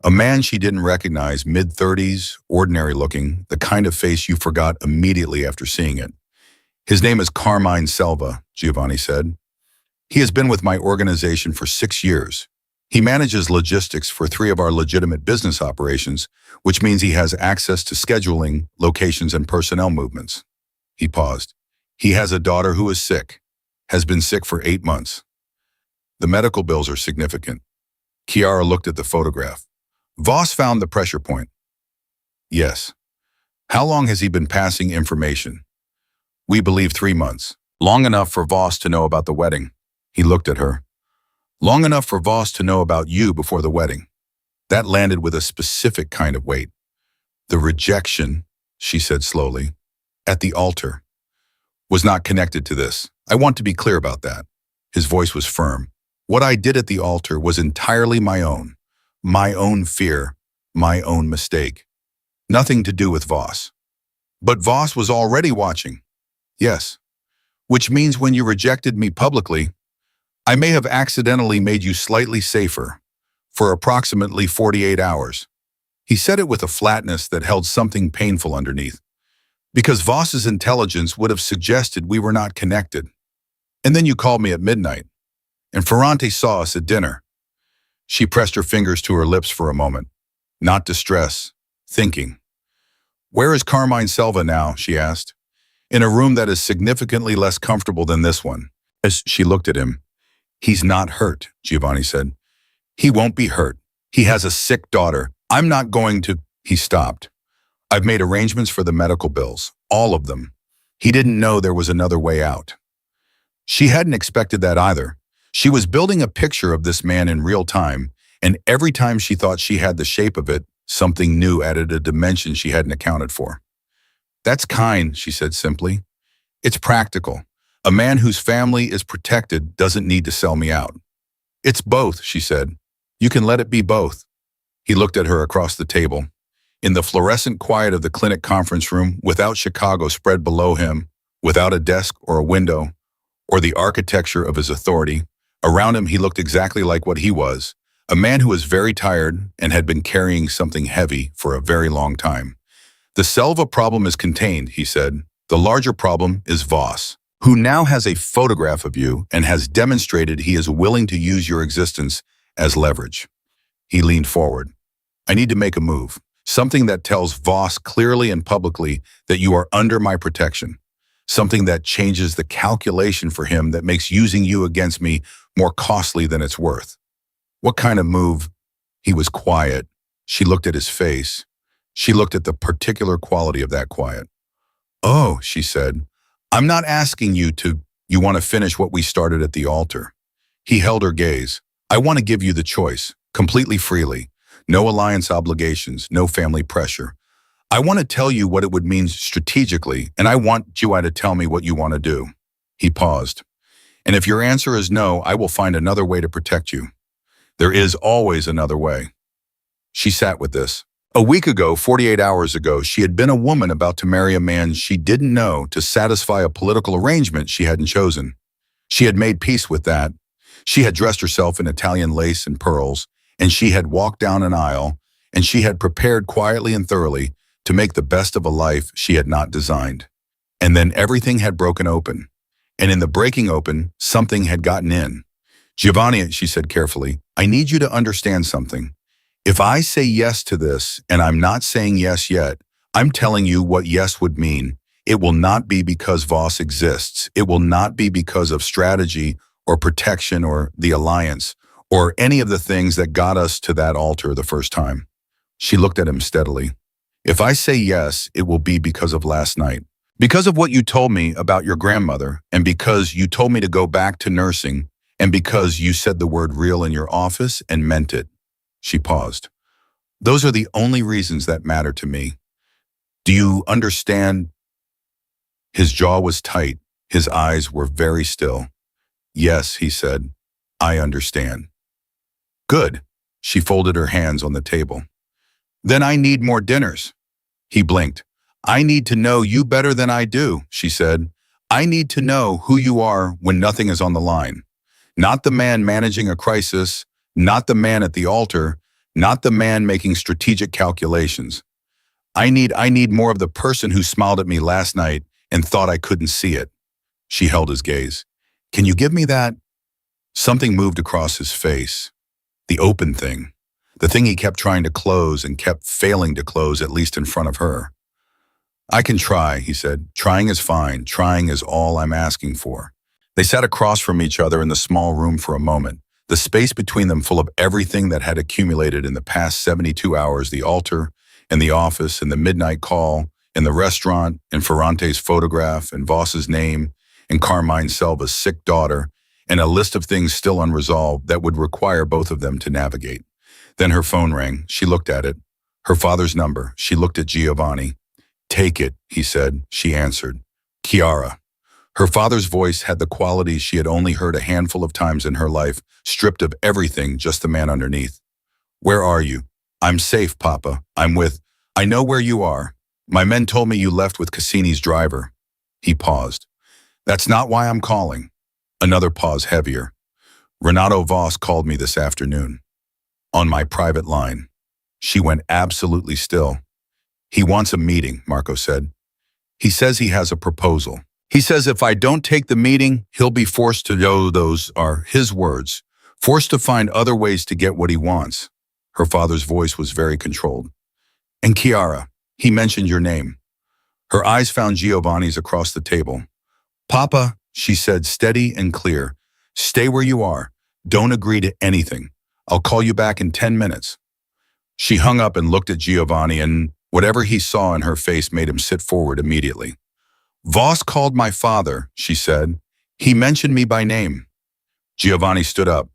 A man she didn't recognize, mid-30s, ordinary looking, the kind of face you forgot immediately after seeing it. "His name is Carmine Selva," Giovanni said. "He has been with my organization for 6 years. He manages logistics for 3 of our legitimate business operations, which means he has access to scheduling, locations, and personnel movements." He paused. "He has a daughter who is sick, has been sick for 8 months. The medical bills are significant." Kiara looked at the photograph. "Voss found the pressure point." "Yes." "How long has he been passing information?" "We believe 3 months. Long enough for Voss to know about the wedding." He looked at her. "Long enough for Voss to know about you before the wedding." That landed with a specific kind of weight. "The rejection," she said slowly, "at the altar, was not connected to this. I want to be clear about that." His voice was firm. "What I did at the altar was entirely my own fear, my own mistake. Nothing to do with Voss." "But Voss was already watching." "Yes. Which means when you rejected me publicly, I may have accidentally made you slightly safer for approximately 48 hours. He said it with a flatness that held something painful underneath. "Because Voss's intelligence would have suggested we were not connected. And then you called me at midnight. And Ferrante saw us at dinner." She pressed her fingers to her lips for a moment. Not distress, thinking. "Where is Carmine Selva now?" she asked. "In a room that is significantly less comfortable than this one." As she looked at him, "He's not hurt," Giovanni said. "He won't be hurt. He has a sick daughter. I'm not going to—" He stopped. "I've made arrangements for the medical bills, all of them." He didn't know there was another way out. She hadn't expected that either. She was building a picture of this man in real time, and every time she thought she had the shape of it, Something new added a dimension she hadn't accounted for. That's kind, she said simply. It's practical. A man whose family is protected doesn't need to sell me out. It's both, she said. You can let it be both. He looked at her across the table. In the fluorescent quiet of the clinic conference room, without Chicago spread below him, without a desk or a window, or the architecture of his authority, around him he looked exactly like what he was, a man who was very tired and had been carrying something heavy for a very long time. The Selva problem is contained, he said. The larger problem is Voss, who now has a photograph of you and has demonstrated he is willing to use your existence as leverage. He leaned forward. I need to make a move, something that tells Voss clearly and publicly that you are under my protection, something that changes the calculation for him that makes using you against me more costly than it's worth. What kind of move? He was quiet. She looked at his face. She looked at the particular quality of that quiet. Oh, she said, I'm not asking you want to finish what we started at the altar. He held her gaze. I want to give you the choice, completely freely. No alliance obligations, no family pressure. I want to tell you what it would mean strategically, and I want you to tell me what you want to do. He paused. And if your answer is no, I will find another way to protect you. There is always another way. She sat with this. A week ago, 48 hours ago, she had been a woman about to marry a man she didn't know to satisfy a political arrangement she hadn't chosen. She had made peace with that. She had dressed herself in Italian lace and pearls, and she had walked down an aisle, and she had prepared quietly and thoroughly to make the best of a life she had not designed. And then everything had broken open. And in the breaking open, something had gotten in. Giovanni, she said carefully, I need you to understand something. If I say yes to this, and I'm not saying yes yet, I'm telling you what yes would mean. It will not be because Voss exists. It will not be because of strategy or protection or the alliance or any of the things that got us to that altar the first time. She looked at him steadily. If I say yes, it will be because of last night. Because of what you told me about your grandmother, and because you told me to go back to nursing, and because you said the word real in your office and meant it. She paused. Those are the only reasons that matter to me. Do you understand? His jaw was tight. His eyes were very still. Yes, he said. I understand. Good. She folded her hands on the table. Then I need more dinners. He blinked. I need to know you better than I do, she said. I need to know who you are when nothing is on the line. Not the man managing a crisis, not the man at the altar, not the man making strategic calculations. I need more of the person who smiled at me last night and thought I couldn't see it. She held his gaze. Can you give me that? Something moved across his face. The open thing. The thing he kept trying to close and kept failing to close, at least in front of her. I can try, he said. Trying is fine. Trying is all I'm asking for. They sat across from each other in the small room for a moment, the space between them full of everything that had accumulated in the past 72 hours, the altar, and the office, and the midnight call, and the restaurant, and Ferrante's photograph, and Voss's name, and Carmine Selva's sick daughter, and a list of things still unresolved that would require both of them to navigate. Then her phone rang. She looked at it. Her father's number. She looked at Giovanni. Take it, he said. She answered. Chiara. Her father's voice had the qualities she had only heard a handful of times in her life, stripped of everything, just the man underneath. Where are you? I'm safe, Papa. I know where you are. My men told me you left with Cassini's driver. He paused. That's not why I'm calling. Another pause, heavier. Renato Voss called me this afternoon. On my private line. She went absolutely still. He wants a meeting, Marco said. He says he has a proposal. He says if I don't take the meeting, he'll be forced to go, those are his words, forced to find other ways to get what he wants. Her father's voice was very controlled. And Chiara, he mentioned your name. Her eyes found Giovanni's across the table. Papa, she said, steady and clear, stay where you are. Don't agree to anything. I'll call you back in 10 minutes. She hung up and looked at Giovanni, and whatever he saw in her face made him sit forward immediately. Voss called my father, she said. He mentioned me by name. Giovanni stood up.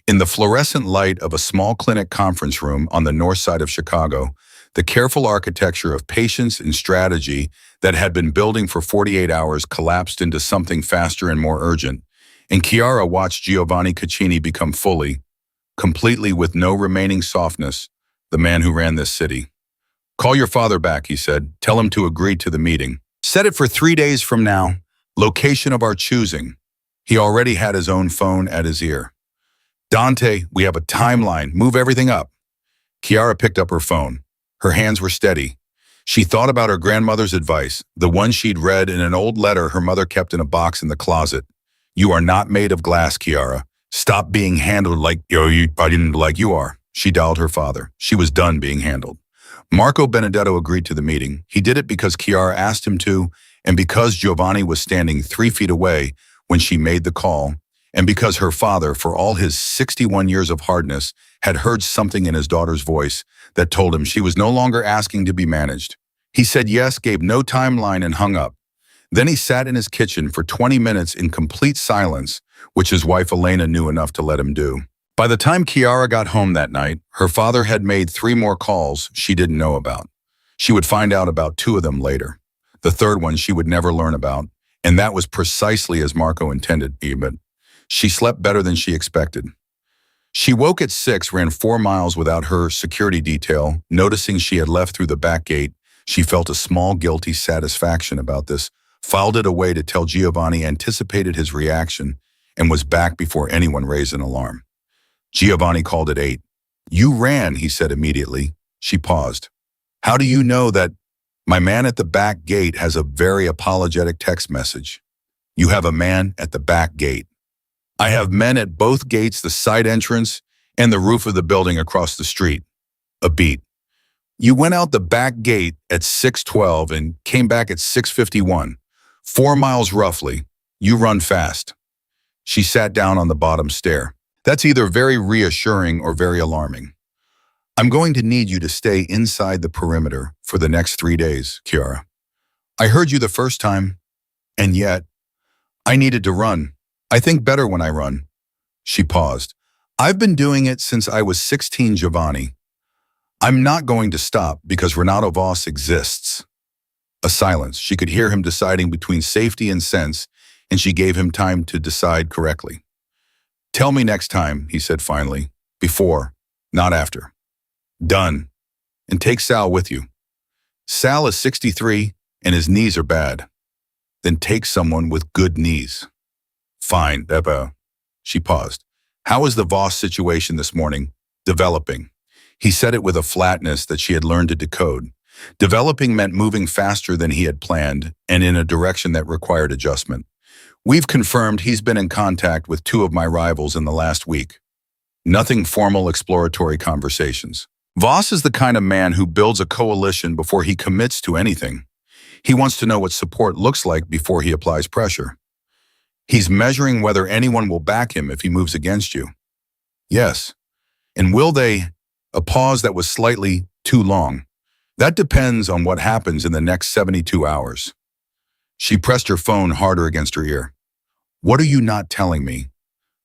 In the fluorescent light of a small clinic conference room on the north side of Chicago, The careful architecture of patience and strategy that had been building for 48 hours collapsed into something faster and more urgent, and Chiara watched Giovanni Caccini become fully, completely with no remaining softness, the man who ran this city. "Call your father back," he said. "Tell him to agree to the meeting. Set it for 3 days from now. Location of our choosing." He already had his own phone at his ear. "Dante, we have a timeline. Move everything up." Chiara picked up her phone. Her hands were steady. She thought about her grandmother's advice, the one she'd read in an old letter her mother kept in a box in the closet. "You are not made of glass, Chiara. Stop being handled like you are." She dialed her father. She was done being handled. Marco Benedetto agreed to the meeting. He did it because Chiara asked him to, and because Giovanni was standing 3 feet away when she made the call, and because her father, for all his 61 years of hardness, had heard something in his daughter's voice that told him she was no longer asking to be managed. He said yes, gave no timeline, and hung up. Then he sat in his kitchen for 20 minutes in complete silence, which his wife Elena knew enough to let him do. By the time Chiara got home that night, her father had made 3 more calls she didn't know about. She would find out about 2 of them later. The third one she would never learn about, and that was precisely as Marco intended, but she slept better than she expected. She woke at 6, ran 4 miles without her security detail. Noticing she had left through the back gate, she felt a small guilty satisfaction about this, filed it away to tell Giovanni, anticipated his reaction, and was back before anyone raised an alarm. Giovanni called at 8. "You ran," he said immediately. She paused. "How do you know that?" "My man at the back gate has a very apologetic text message." "You have a man at the back gate." "I have men at both gates, the side entrance and the roof of the building across the street." A beat. "You went out the back gate at 6:12 and came back at 6:51. 4 miles roughly. You run fast." She sat down on the bottom stair. "That's either very reassuring or very alarming." "I'm going to need you to stay inside the perimeter for the next 3 days, Chiara. I heard you the first time, and yet I needed to run. I think better when I run." She paused. "I've been doing it since I was 16, Giovanni. I'm not going to stop because Renato Voss exists." A silence. She could hear him deciding between safety and sense, and she gave him time to decide correctly. "Tell me next time," he said finally. "Before, not after." "Done. And take Sal with you." "Sal is 63 and his knees are bad." "Then take someone with good knees." "Fine, Eva." She paused. "How is the Voss situation this morning developing?" He said it with a flatness that she had learned to decode. Developing meant moving faster than he had planned and in a direction that required adjustment. "We've confirmed he's been in contact with 2 of my rivals in the last week. Nothing formal, exploratory conversations." Voss is the kind of man who builds a coalition before he commits to anything. He wants to know what support looks like before he applies pressure. He's measuring whether anyone will back him if he moves against you. "Yes. And will they?" A pause that was slightly too long. "That depends on what happens in the next 72 hours. She pressed her phone harder against her ear. "What are you not telling me?"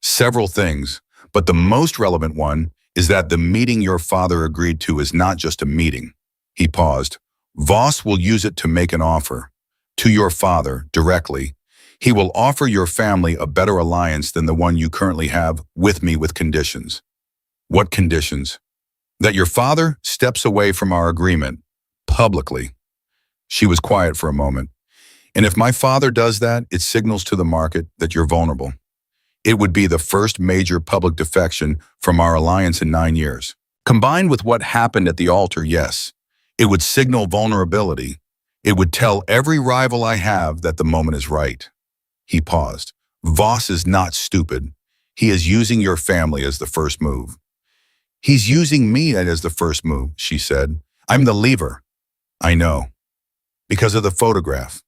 "Several things, but the most relevant one is that the meeting your father agreed to is not just a meeting." He paused. "Voss will use it to make an offer. To your father, directly. He will offer your family a better alliance than the one you currently have with me, with conditions." "What conditions?" "That your father steps away from our agreement, publicly." She was quiet for a moment. "And if my father does that, it signals to the market that you're vulnerable. It would be the first major public defection from our alliance in 9 years. Combined with what happened at the altar, yes. It would signal vulnerability. It would tell every rival I have that the moment is right." He paused. "Voss is not stupid. He is using your family as the first move." "He's using me as the first move," she said. "I'm the lever." "I know. Because of the photograph.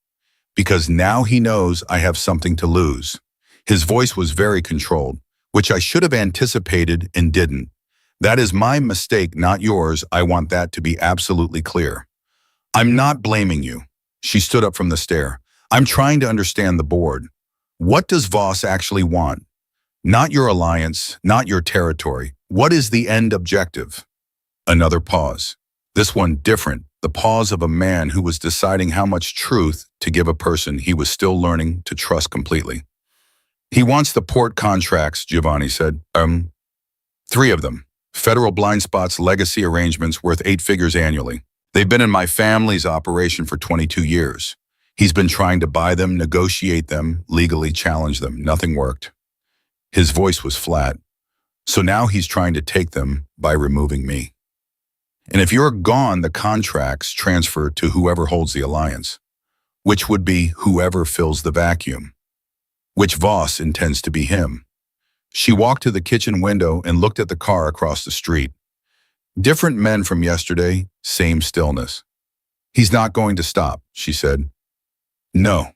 Because now he knows I have something to lose." His voice was very controlled, which I should have anticipated and didn't. "That is my mistake, not yours. I want that to be absolutely clear. I'm not blaming you." She stood up from the stair. "I'm trying to understand the board. What does Voss actually want? Not your alliance, not your territory. What is the end objective?" Another pause. This one different, the pause of a man who was deciding how much truth to give a person he was still learning to trust completely. He wants the port contracts, Giovanni said. 3 of them. Federal blind spots legacy arrangements worth 8 figures annually. They've been in my family's operation for 22 years. He's been trying to buy them, negotiate them, legally challenge them. Nothing worked. His voice was flat. So now he's trying to take them by removing me. And if you're gone, the contracts transfer to whoever holds the alliance, which would be whoever fills the vacuum, which Voss intends to be him. She walked to the kitchen window and looked at the car across the street. Different men from yesterday, same stillness. He's not going to stop, she said. No.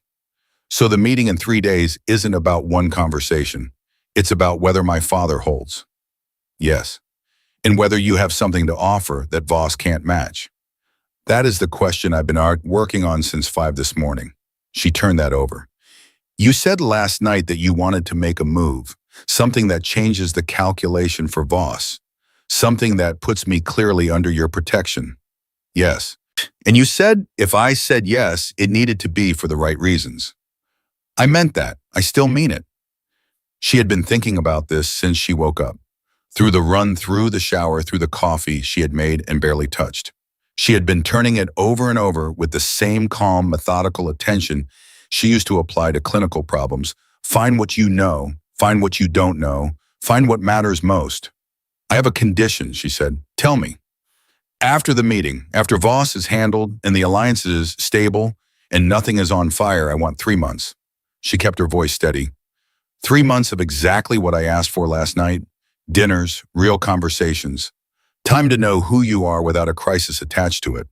So the meeting in 3 days isn't about one conversation. It's about whether my father holds. Yes. And whether you have something to offer that Voss can't match. That is the question I've been working on since 5 this morning. She turned that over. You said last night that you wanted to make a move, something that changes the calculation for Voss, something that puts me clearly under your protection. Yes. And you said if I said yes, it needed to be for the right reasons. I meant that. I still mean it. She had been thinking about this since she woke up. Through the run, through the shower, through the coffee she had made and barely touched. She had been turning it over and over with the same calm, methodical attention she used to apply to clinical problems. Find what you know, find what you don't know, find what matters most. I have a condition, she said. Tell me. After the meeting, after Voss is handled and the alliance is stable and nothing is on fire, I want 3 months. She kept her voice steady. 3 months of exactly what I asked for last night. Dinners, real conversations. Time to know who you are without a crisis attached to it.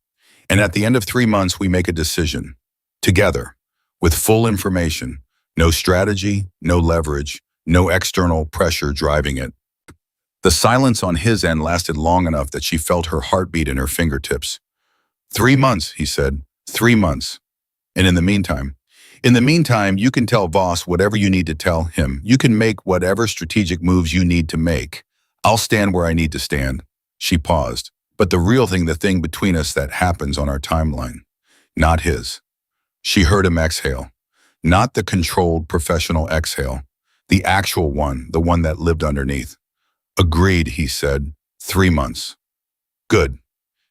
And at the end of 3 months, we make a decision. Together, with full information. No strategy, no leverage, no external pressure driving it. The silence on his end lasted long enough that she felt her heartbeat in her fingertips. 3 months, he said. 3 months. And in the meantime, you can tell Voss whatever you need to tell him. You can make whatever strategic moves you need to make. I'll stand where I need to stand. She paused. But the real thing, the thing between us that happens on our timeline, not his. She heard him exhale. Not the controlled professional exhale. The actual one, the one that lived underneath. Agreed, he said. 3 months. Good.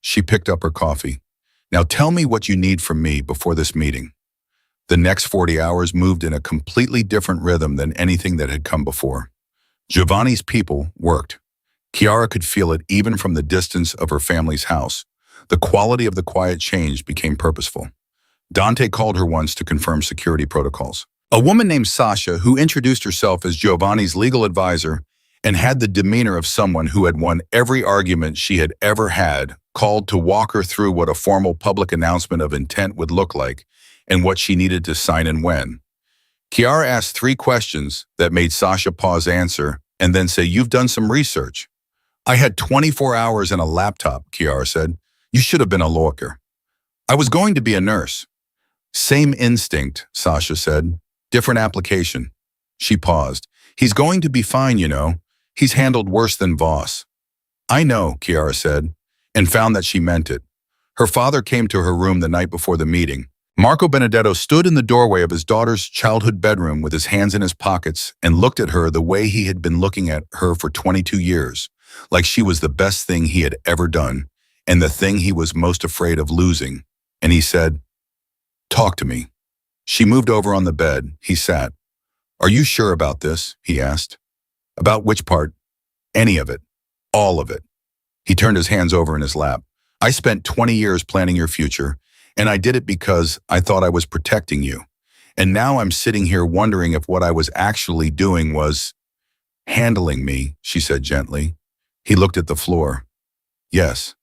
She picked up her coffee. Now tell me what you need from me before this meeting. The next 40 hours moved in a completely different rhythm than anything that had come before. Giovanni's people worked. Chiara could feel it even from the distance of her family's house. The quality of the quiet change became purposeful. Dante called her once to confirm security protocols. A woman named Sasha, who introduced herself as Giovanni's legal advisor and had the demeanor of someone who had won every argument she had ever had, called to walk her through what a formal public announcement of intent would look like and what she needed to sign and when. Chiara asked 3 questions that made Sasha pause, answer, and then say, "You've done some research." "I had 24 hours and a laptop," Chiara said. "You should have been a lawyer." "I was going to be a nurse." "Same instinct," Sasha said. "Different application." She paused. "He's going to be fine, you know. He's handled worse than Voss." "I know," Chiara said, and found that she meant it. Her father came to her room the night before the meeting. Marco Benedetto stood in the doorway of his daughter's childhood bedroom with his hands in his pockets and looked at her the way he had been looking at her for 22 years, like she was the best thing he had ever done and the thing he was most afraid of losing. And he said, "Talk to me." She moved over on the bed. He sat. "Are you sure about this?" he asked. "About which part?" "Any of it. All of it." He turned his hands over in his lap. "I spent 20 years planning your future, and I did it because I thought I was protecting you. And now I'm sitting here wondering if what I was actually doing was handling me," she said gently. He looked at the floor. "Yes.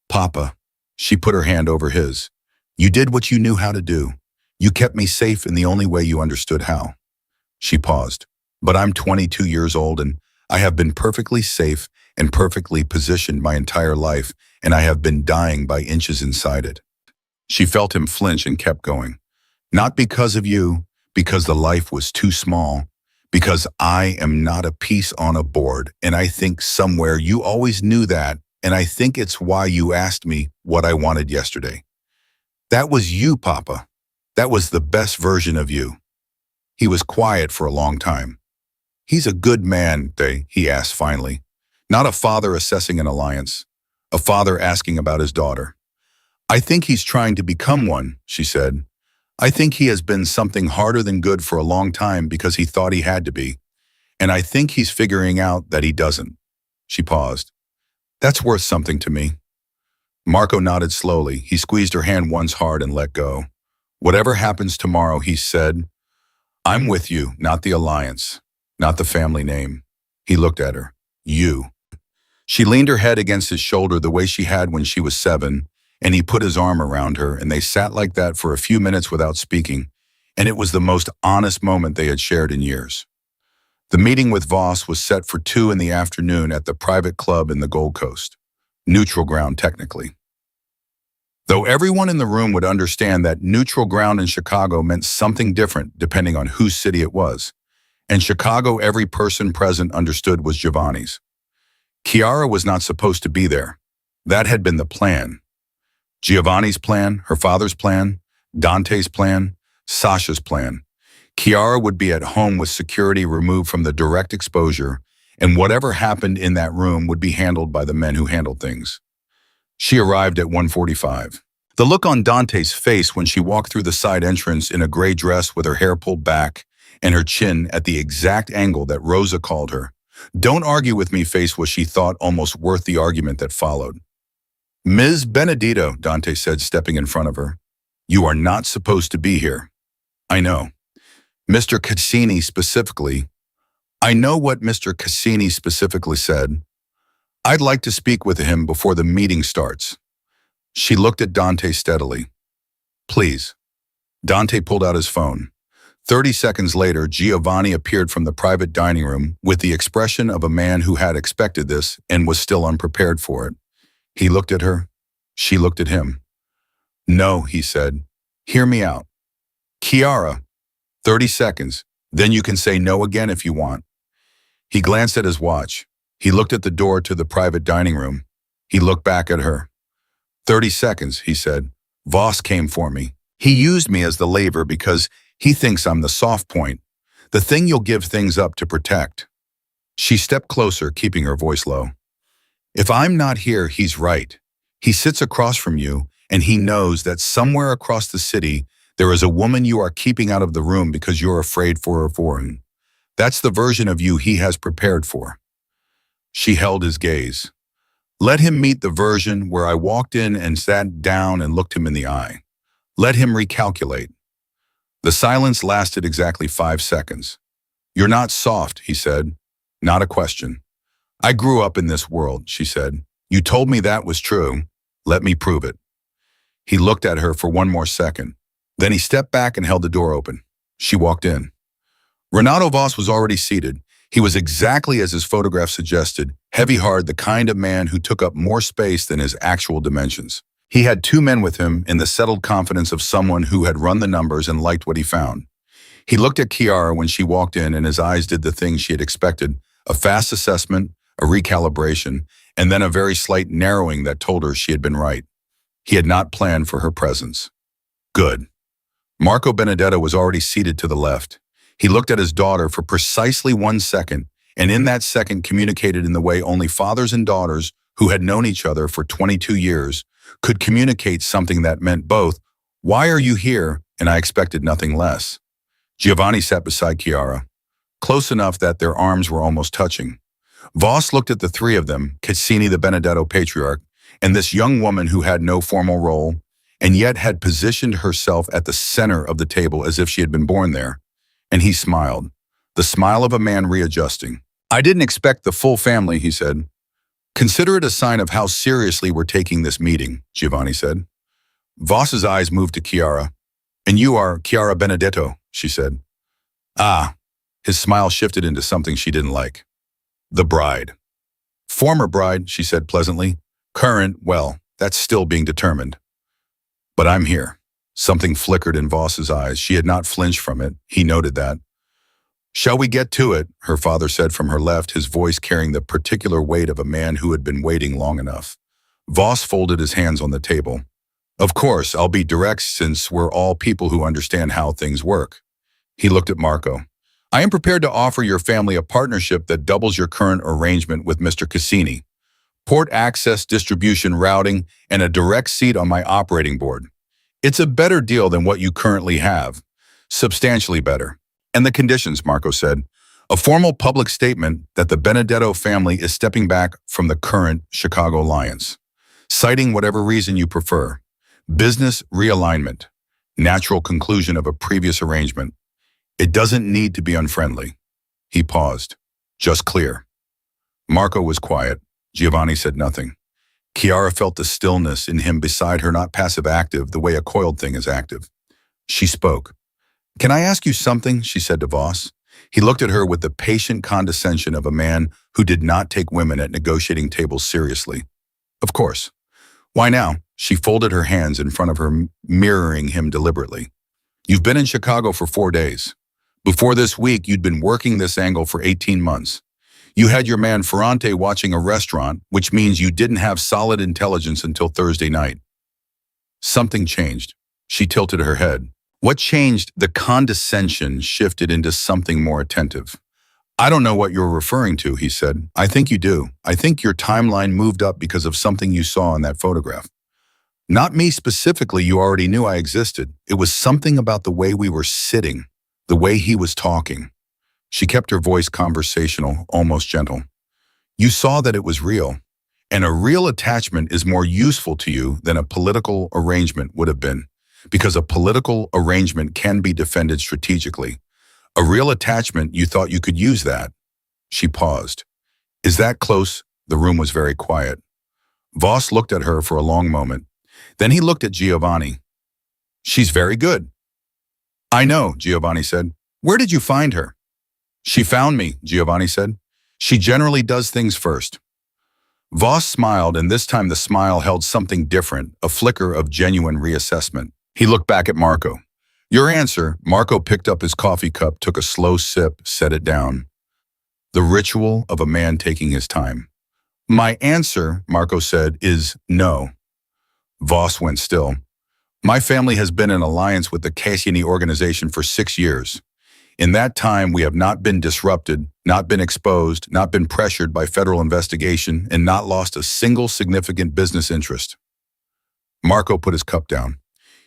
Papa." She put her hand over his. "You did what you knew how to do. You kept me safe in the only way you understood how." She paused. "But I'm 22 years old and I have been perfectly safe and perfectly positioned my entire life, and I have been dying by inches inside it." She felt him flinch and kept going. "Not because of you, because the life was too small, because I am not a piece on a board, and I think somewhere you always knew that, and I think it's why you asked me what I wanted yesterday. That was you, Papa. That was the best version of you." He was quiet for a long time. "He's a good man, he asked finally. Not a father assessing an alliance. A father asking about his daughter. "I think he's trying to become one," she said. "I think he has been something harder than good for a long time because he thought he had to be. And I think he's figuring out that he doesn't." She paused. "That's worth something to me." Marco nodded slowly. He squeezed her hand once hard and let go. "Whatever happens tomorrow," he said, "I'm with you, not the alliance, not the family name." He looked at her. "You." She leaned her head against his shoulder the way she had when she was 7, and he put his arm around her, and they sat like that for a few minutes without speaking, and it was the most honest moment they had shared in years. The meeting with Voss was set for 2 in the afternoon at the private club in the Gold Coast. Neutral ground, technically. Though everyone in the room would understand that neutral ground in Chicago meant something different depending on whose city it was. And Chicago, every person present understood was Giovanni's. Chiara was not supposed to be there. That had been the plan. Giovanni's plan, her father's plan, Dante's plan, Sasha's plan. Chiara would be at home with security removed from the direct exposure, and whatever happened in that room would be handled by the men who handled things. She arrived at 1:45. The look on Dante's face when she walked through the side entrance in a gray dress with her hair pulled back and her chin at the exact angle that Rosa called her. "Don't argue with me" face was, she thought, almost worth the argument that followed. "Ms. Benedetto," Dante said, stepping in front of her. "You are not supposed to be here." "I know. Mr. Cassini specifically." "I know what Mr. Cassini specifically said. I'd like to speak with him before the meeting starts." She looked at Dante steadily. "Please." Dante pulled out his phone. 30 seconds later, Giovanni appeared from the private dining room with the expression of a man who had expected this and was still unprepared for it. He looked at her. She looked at him. "No," he said. "Hear me out. Chiara, 30 seconds. Then you can say no again if you want." He glanced at his watch. He looked at the door to the private dining room. He looked back at her. 30 seconds, he said. "Voss came for me. He used me as the lever because he thinks I'm the soft point, the thing you'll give things up to protect." She stepped closer, keeping her voice low. "If I'm not here, he's right. He sits across from you, and he knows that somewhere across the city, there is a woman you are keeping out of the room because you're afraid for her foreign. That's the version of you he has prepared for." She held his gaze. "Let him meet the version where I walked in and sat down and looked him in the eye. Let him recalculate." The silence lasted exactly 5 seconds. "You're not soft," he said. "Not a question." "I grew up in this world," she said. "You told me that was true. Let me prove it." He looked at her for one more second. Then he stepped back and held the door open. She walked in. Renato Voss was already seated. He was exactly as his photograph suggested, heavy-hard, the kind of man who took up more space than his actual dimensions. He had 2 men with him in the settled confidence of someone who had run the numbers and liked what he found. He looked at Chiara when she walked in, and his eyes did the thing she had expected, a fast assessment, a recalibration, and then a very slight narrowing that told her she had been right. He had not planned for her presence. Good. Marco Benedetto was already seated to the left. He looked at his daughter for precisely 1 second, and in that second communicated in the way only fathers and daughters who had known each other for 22 years could communicate, something that meant both, "Why are you here?" and "I expected nothing less." Giovanni sat beside Chiara, close enough that their arms were almost touching. Voss looked at the 3 of them, Cassini, the Benedetto patriarch, and this young woman who had no formal role, and yet had positioned herself at the center of the table as if she had been born there. And he smiled, the smile of a man readjusting. "I didn't expect the full family," he said. "Consider it a sign of how seriously we're taking this meeting," Giovanni said. Voss's eyes moved to Chiara. "And you are Chiara Benedetto," she said. "Ah." His smile shifted into something she didn't like. "The bride." "Former bride," she said pleasantly. "Current, well, that's still being determined." "But I'm here." Something flickered in Voss's eyes. She had not flinched from it. He noted that. Shall we get to it? Her father said from her left, his voice carrying the particular weight of a man who had been waiting long enough. Voss folded his hands on the table. Of course, I'll be direct since we're all people who understand how things work. He looked at Marco. I am prepared to offer your family a partnership that doubles your current arrangement with Mr. Cassini. Port access, distribution, routing, and a direct seat on my operating board. It's a better deal than what you currently have. Substantially better. And the conditions, Marco said. A formal public statement that the Benedetto family is stepping back from the current Chicago Alliance, citing whatever reason you prefer. Business realignment. Natural conclusion of a previous arrangement. It doesn't need to be unfriendly. He paused. Just clear. Marco was quiet. Giovanni said nothing. Chiara felt the stillness in him beside her, not passive-active, the way a coiled thing is active. She spoke. Can I ask you something? She said to Voss. He looked at her with the patient condescension of a man who did not take women at negotiating tables seriously. Of course. Why now? She folded her hands in front of her, mirroring him deliberately. You've been in Chicago for 4 days. Before this week, you'd been working this angle for 18 months. You had your man Ferrante watching a restaurant, which means you didn't have solid intelligence until Thursday night. Something changed. She tilted her head. What changed? The condescension shifted into something more attentive. I don't know what you're referring to, he said. I think you do. I think your timeline moved up because of something you saw in that photograph. Not me specifically, you already knew I existed. It was something about the way we were sitting, the way he was talking. She kept her voice conversational, almost gentle. You saw that it was real, and a real attachment is more useful to you than a political arrangement would have been, because a political arrangement can be defended strategically. A real attachment, you thought you could use that. She paused. Is that close? The room was very quiet. Voss looked at her for a long moment. Then he looked at Giovanni. She's very good. I know, Giovanni said. Where did you find her? She found me, Giovanni said. She generally does things first. Voss smiled, and this time the smile held something different, a flicker of genuine reassessment. He looked back at Marco. Your answer. Marco picked up his coffee cup, took a slow sip, set it down. The ritual of a man taking his time. My answer, Marco said, is no. Voss went still. My family has been in alliance with the Cassini organization for 6 years. In that time, we have not been disrupted, not been exposed, not been pressured by federal investigation, and not lost a single significant business interest. Marco put his cup down.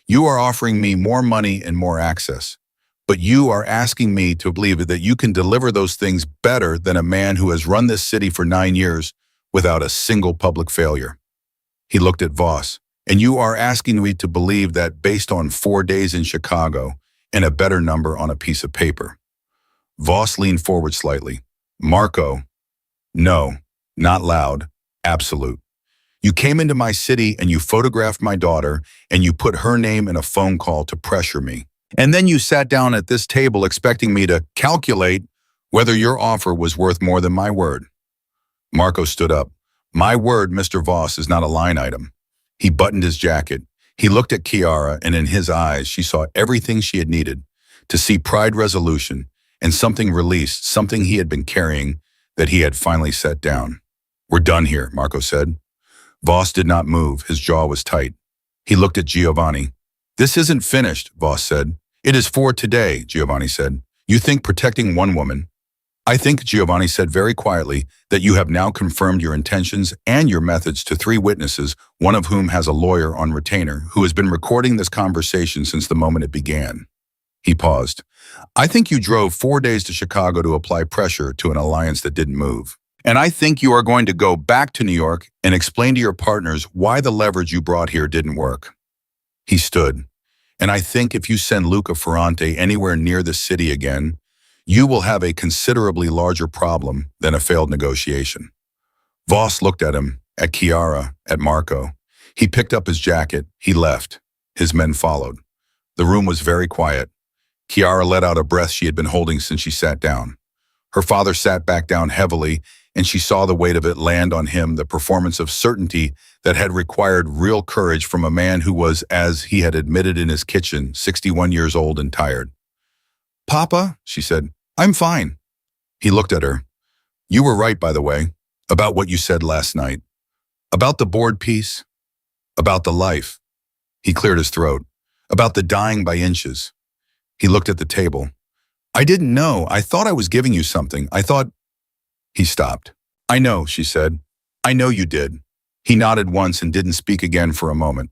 You are offering me more money and more access, but you are asking me to believe that you can deliver those things better than a man who has run this city for 9 years without a single public failure. He looked at Voss. And you are asking me to believe that based on 4 days in Chicago and a better number on a piece of paper. Voss leaned forward slightly. Marco, no, not loud, absolute. You came into my city and you photographed my daughter and you put her name in a phone call to pressure me. And then you sat down at this table expecting me to calculate whether your offer was worth more than my word. Marco stood up. My word, Mr. Voss, is not a line item. He buttoned his jacket. He looked at Chiara, and in his eyes, she saw everything she had needed, to see pride resolution and something released, something he had been carrying that he had finally set down. We're done here, Marco said. Voss did not move. His jaw was tight. He looked at Giovanni. This isn't finished, Voss said. It is for today, Giovanni said. You think protecting one woman. I think, Giovanni said very quietly, that you have now confirmed your intentions and your methods to 3 witnesses, one of whom has a lawyer on retainer who has been recording this conversation since the moment it began. He paused. I think you drove 4 days to Chicago to apply pressure to an alliance that didn't move. And I think you are going to go back to New York and explain to your partners why the leverage you brought here didn't work. He stood. And I think if you send Luca Ferrante anywhere near the city again, you will have a considerably larger problem than a failed negotiation. Voss looked at him, at Chiara, at Marco. He picked up his jacket. He left. His men followed. The room was very quiet. Chiara let out a breath she had been holding since she sat down. Her father sat back down heavily, and she saw the weight of it land on him, the performance of certainty that had required real courage from a man who was, as he had admitted in his kitchen, 61 years old and tired. Papa, she said, I'm fine. He looked at her. You were right, by the way, about what you said last night. About the board piece. About the life. He cleared his throat. About the dying by inches. He looked at the table. I didn't know. I thought I was giving you something. I thought... He stopped. I know, she said. I know you did. He nodded once and didn't speak again for a moment.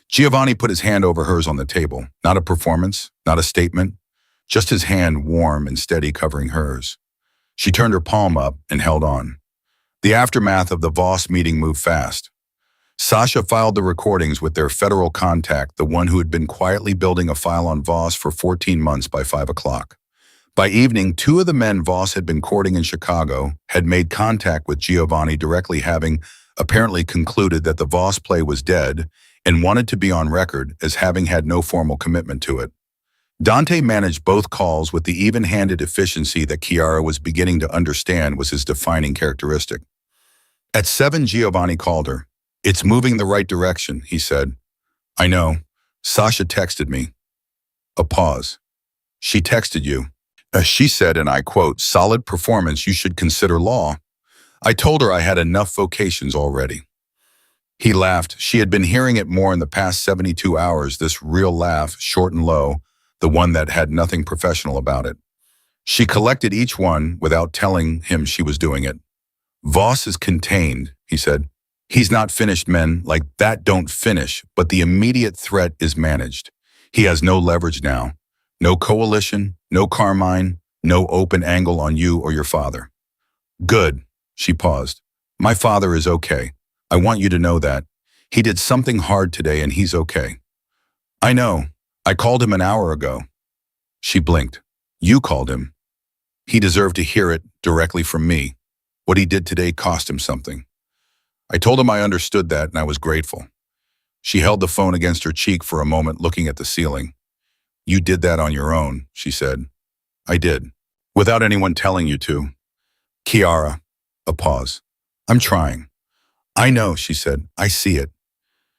Giovanni put his hand over hers on the table. Not a performance, not a statement, just his hand warm and steady covering hers. She turned her palm up and held on. The aftermath of the Voss meeting moved fast. Sasha filed the recordings with their federal contact, the one who had been quietly building a file on Voss for 14 months by 5 o'clock. By evening, 2 of the men Voss had been courting in Chicago had made contact with Giovanni directly, having apparently concluded that the Voss play was dead and wanted to be on record as having had no formal commitment to it. Dante managed both calls with the even-handed efficiency that Chiara was beginning to understand was his defining characteristic. At 7, Giovanni called her. It's moving the right direction, he said. I know. Sasha texted me. A pause. She texted you. She said, and I quote, solid performance, you should consider law. I told her I had enough vocations already. He laughed. She had been hearing it more in the past 72 hours, this real laugh, short and low, the one that had nothing professional about it. She collected each one without telling him she was doing it. Voss is contained, he said. He's not finished, men like that don't finish, but the immediate threat is managed. He has no leverage now. No coalition, no Carmine, no open angle on you or your father. Good, she paused. My father is okay. I want you to know that. He did something hard today and he's okay. I know. I called him an hour ago. She blinked. You called him. He deserved to hear it directly from me. What he did today cost him something. I told him I understood that and I was grateful. She held the phone against her cheek for a moment, looking at the ceiling. You did that on your own, she said. I did. Without anyone telling you to. Chiara. A pause. I'm trying. I know, she said. I see it.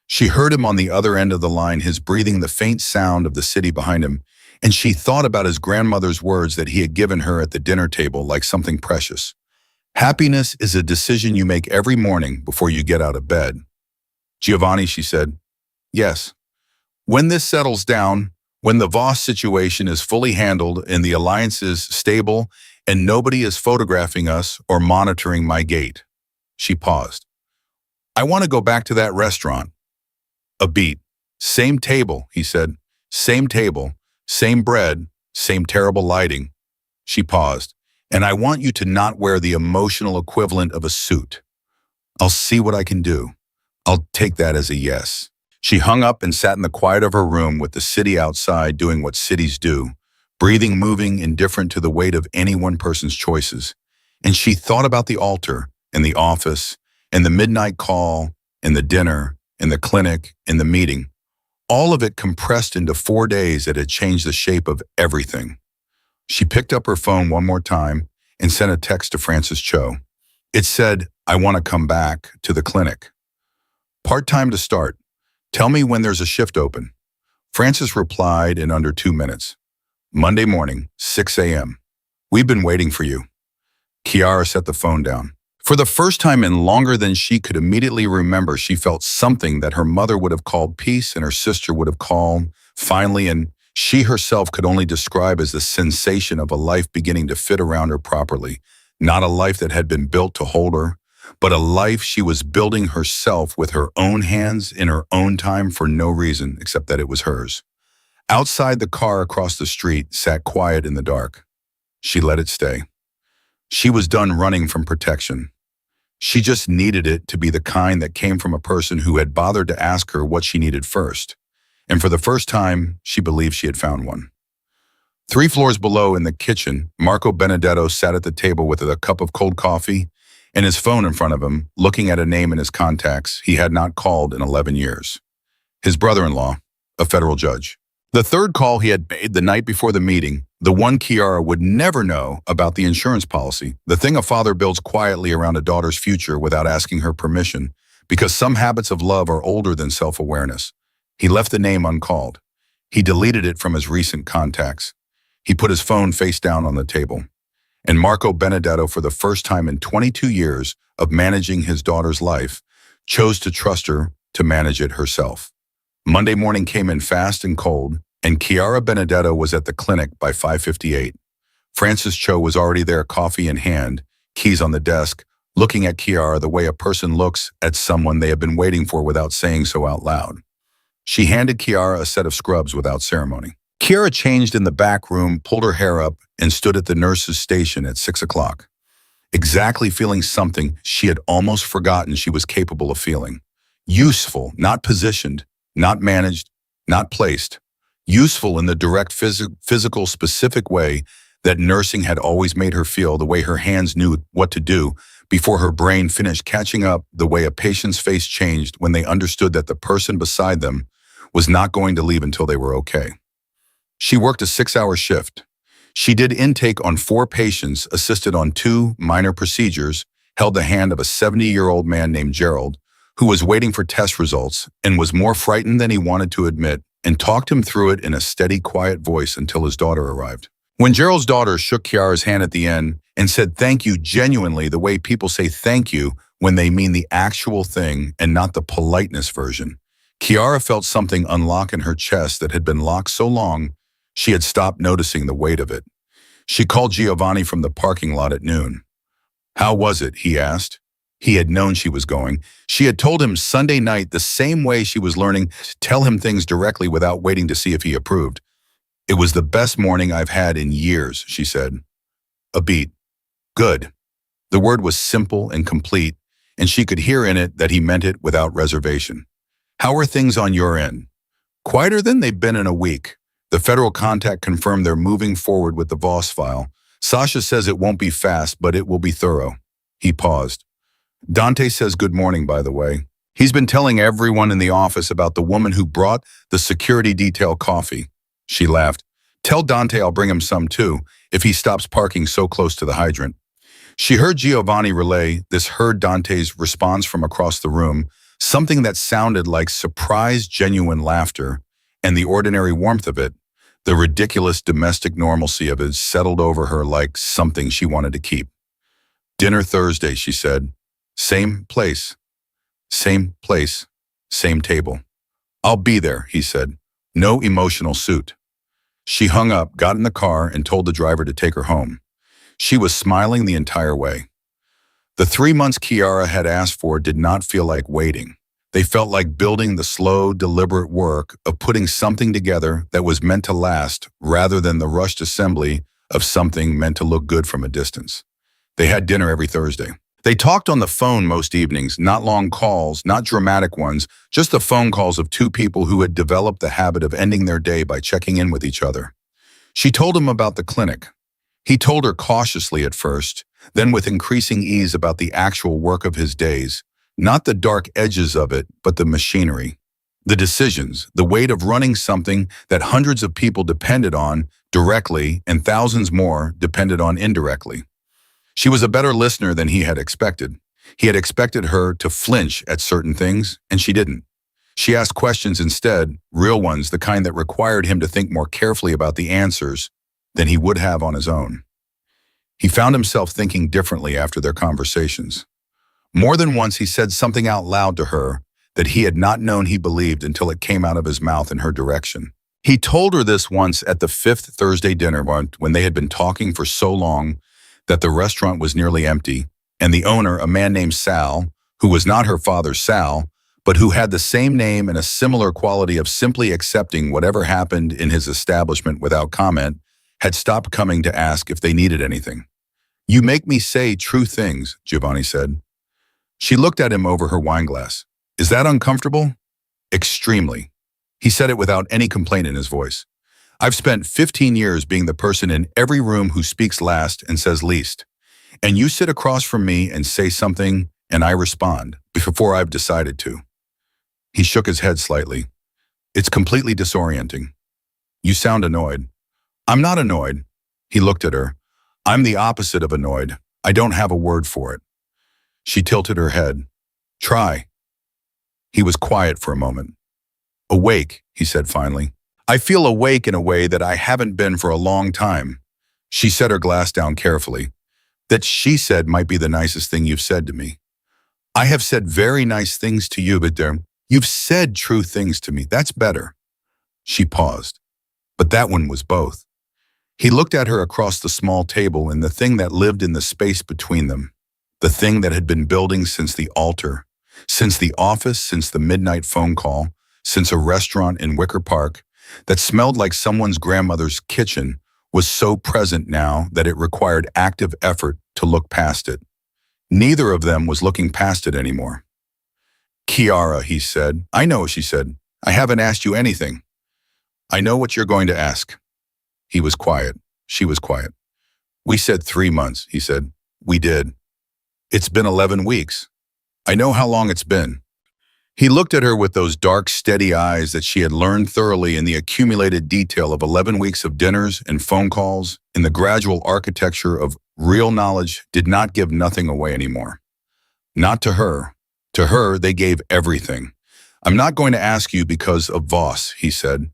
She heard him on the other end of the line, his breathing the faint sound of the city behind him, and she thought about his grandmother's words that he had given her at the dinner table like something precious. Happiness is a decision you make every morning before you get out of bed. Giovanni, she said. Yes. When this settles down, when the Voss situation is fully handled and the alliance is stable and nobody is photographing us or monitoring my gate. She paused. I want to go back to that restaurant. A beat. Same table, he said. Same table, same bread, same terrible lighting. She paused. And I want you to not wear the emotional equivalent of a suit. I'll see what I can do. I'll take that as a yes. She hung up and sat in the quiet of her room with the city outside doing what cities do, breathing, moving, indifferent to the weight of any one person's choices. And she thought about the altar, and the office, and the midnight call, and the dinner, and the clinic, and the meeting. All of it compressed into 4 days that had changed the shape of everything. She picked up her phone one more time and sent a text to Francis Cho. It said, I want to come back to the clinic. Part-time to start. Tell me when there's a shift open. Francis replied in under 2 minutes. Monday morning, 6 a.m. We've been waiting for you. Chiara set the phone down. For the first time in longer than she could immediately remember, she felt something that her mother would have called peace and her sister would have called finally, and she herself could only describe as the sensation of a life beginning to fit around her properly. Not a life that had been built to hold her, but a life she was building herself with her own hands in her own time for no reason except that it was hers. Outside, the car across the street sat quiet in the dark. She let it stay. She was done running from protection. She just needed it to be the kind that came from a person who had bothered to ask her what she needed first. And for the first time, she believed she had found one. 3 floors below in the kitchen, Marco Benedetto sat at the table with a cup of cold coffee and his phone in front of him, looking at a name in his contacts he had not called in 11 years. His brother-in-law, a federal judge. The third call he had made the night before the meeting, the one Chiara would never know about the insurance policy, the thing a father builds quietly around a daughter's future without asking her permission, because some habits of love are older than self-awareness. He left the name uncalled. He deleted it from his recent contacts. He put his phone face down on the table. And Marco Benedetto, for the first time in 22 years of managing his daughter's life, chose to trust her to manage it herself. Monday morning came in fast and cold, and Chiara Benedetto was at the clinic by 5:58. Francis Cho was already there, coffee in hand, keys on the desk, looking at Chiara the way a person looks at someone they have been waiting for without saying so out loud. She handed Chiara a set of scrubs without ceremony. Chiara changed in the back room, pulled her hair up, and stood at the nurse's station at 6 o'clock, exactly feeling something she had almost forgotten she was capable of feeling. Useful, not positioned, not managed, not placed. Useful in the direct physical, specific way that nursing had always made her feel, the way her hands knew what to do before her brain finished catching up, the way a patient's face changed when they understood that the person beside them was not going to leave until they were okay. She worked a 6-hour shift. She did intake on 4 patients, assisted on 2 minor procedures, held the hand of a 70-year-old man named Gerald, who was waiting for test results and was more frightened than he wanted to admit, and talked him through it in a steady, quiet voice until his daughter arrived. When Gerald's daughter shook Chiara's hand at the end and said thank you genuinely, the way people say thank you when they mean the actual thing and not the politeness version, Chiara felt something unlock in her chest that had been locked so long she had stopped noticing the weight of it. She called Giovanni from the parking lot at noon. How was it? He asked. He had known she was going. She had told him Sunday night the same way she was learning to tell him things directly without waiting to see if he approved. It was the best morning I've had in years, she said. A beat. Good. The word was simple and complete, and she could hear in it that he meant it without reservation. How are things on your end? Quieter than they've been in a week. The federal contact confirmed they're moving forward with the Voss file. Sasha says it won't be fast, but it will be thorough. He paused. Dante says good morning, by the way. He's been telling everyone in the office about the woman who brought the security detail coffee. She laughed. Tell Dante I'll bring him some too, if he stops parking so close to the hydrant. She heard Giovanni relay this, heard Dante's response from across the room, something that sounded like surprised, genuine laughter, and the ordinary warmth of it, the ridiculous domestic normalcy of it, settled over her like something she wanted to keep. Dinner Thursday, she said. Same place. Same place. Same table. I'll be there, he said. No emotional suit. She hung up, got in the car, and told the driver to take her home. She was smiling the entire way. The 3 months Chiara had asked for did not feel like waiting. They felt like building the slow, deliberate work of putting something together that was meant to last rather than the rushed assembly of something meant to look good from a distance. They had dinner every Thursday. They talked on the phone most evenings, not long calls, not dramatic ones, just the phone calls of 2 people who had developed the habit of ending their day by checking in with each other. She told him about the clinic. He told her cautiously at first, then with increasing ease about the actual work of his days, not the dark edges of it, but the machinery, the decisions, the weight of running something that hundreds of people depended on directly and thousands more depended on indirectly. She was a better listener than he had expected. He had expected her to flinch at certain things, and she didn't. She asked questions instead, real ones, the kind that required him to think more carefully about the answers than he would have on his own. He found himself thinking differently after their conversations. More than once he said something out loud to her that he had not known he believed until it came out of his mouth in her direction. He told her this once at the 5th Thursday dinner when they had been talking for so long that the restaurant was nearly empty, and the owner, a man named Sal, who was not her father's Sal, but who had the same name and a similar quality of simply accepting whatever happened in his establishment without comment, had stopped coming to ask if they needed anything. You make me say true things, Giovanni said. She looked at him over her wineglass. Is that uncomfortable? Extremely. He said it without any complaint in his voice. I've spent 15 years being the person in every room who speaks last and says least. And you sit across from me and say something, and I respond before I've decided to. He shook his head slightly. It's completely disorienting. You sound annoyed. I'm not annoyed. He looked at her. I'm the opposite of annoyed. I don't have a word for it. She tilted her head. Try. He was quiet for a moment. Awake, he said finally. I feel awake in a way that I haven't been for a long time. She set her glass down carefully. That she said might be the nicest thing you've said to me. I have said very nice things to you, but you've said true things to me. That's better. She paused. But that one was both. He looked at her across the small table and the thing that lived in the space between them. The thing that had been building since the altar, since the office, since the midnight phone call, since a restaurant in Wicker Park that smelled like someone's grandmother's kitchen was so present now that it required active effort to look past it. Neither of them was looking past it anymore. Kiara, he said. I know, she said. I haven't asked you anything. I know what you're going to ask. He was quiet. She was quiet. We said 3 months, he said. We did. It's been 11 weeks. I know how long it's been. He looked at her with those dark, steady eyes that she had learned thoroughly in the accumulated detail of 11 weeks of dinners and phone calls, and the gradual architecture of real knowledge did not give nothing away anymore. Not to her. To her, they gave everything. I'm not going to ask you because of Voss, he said.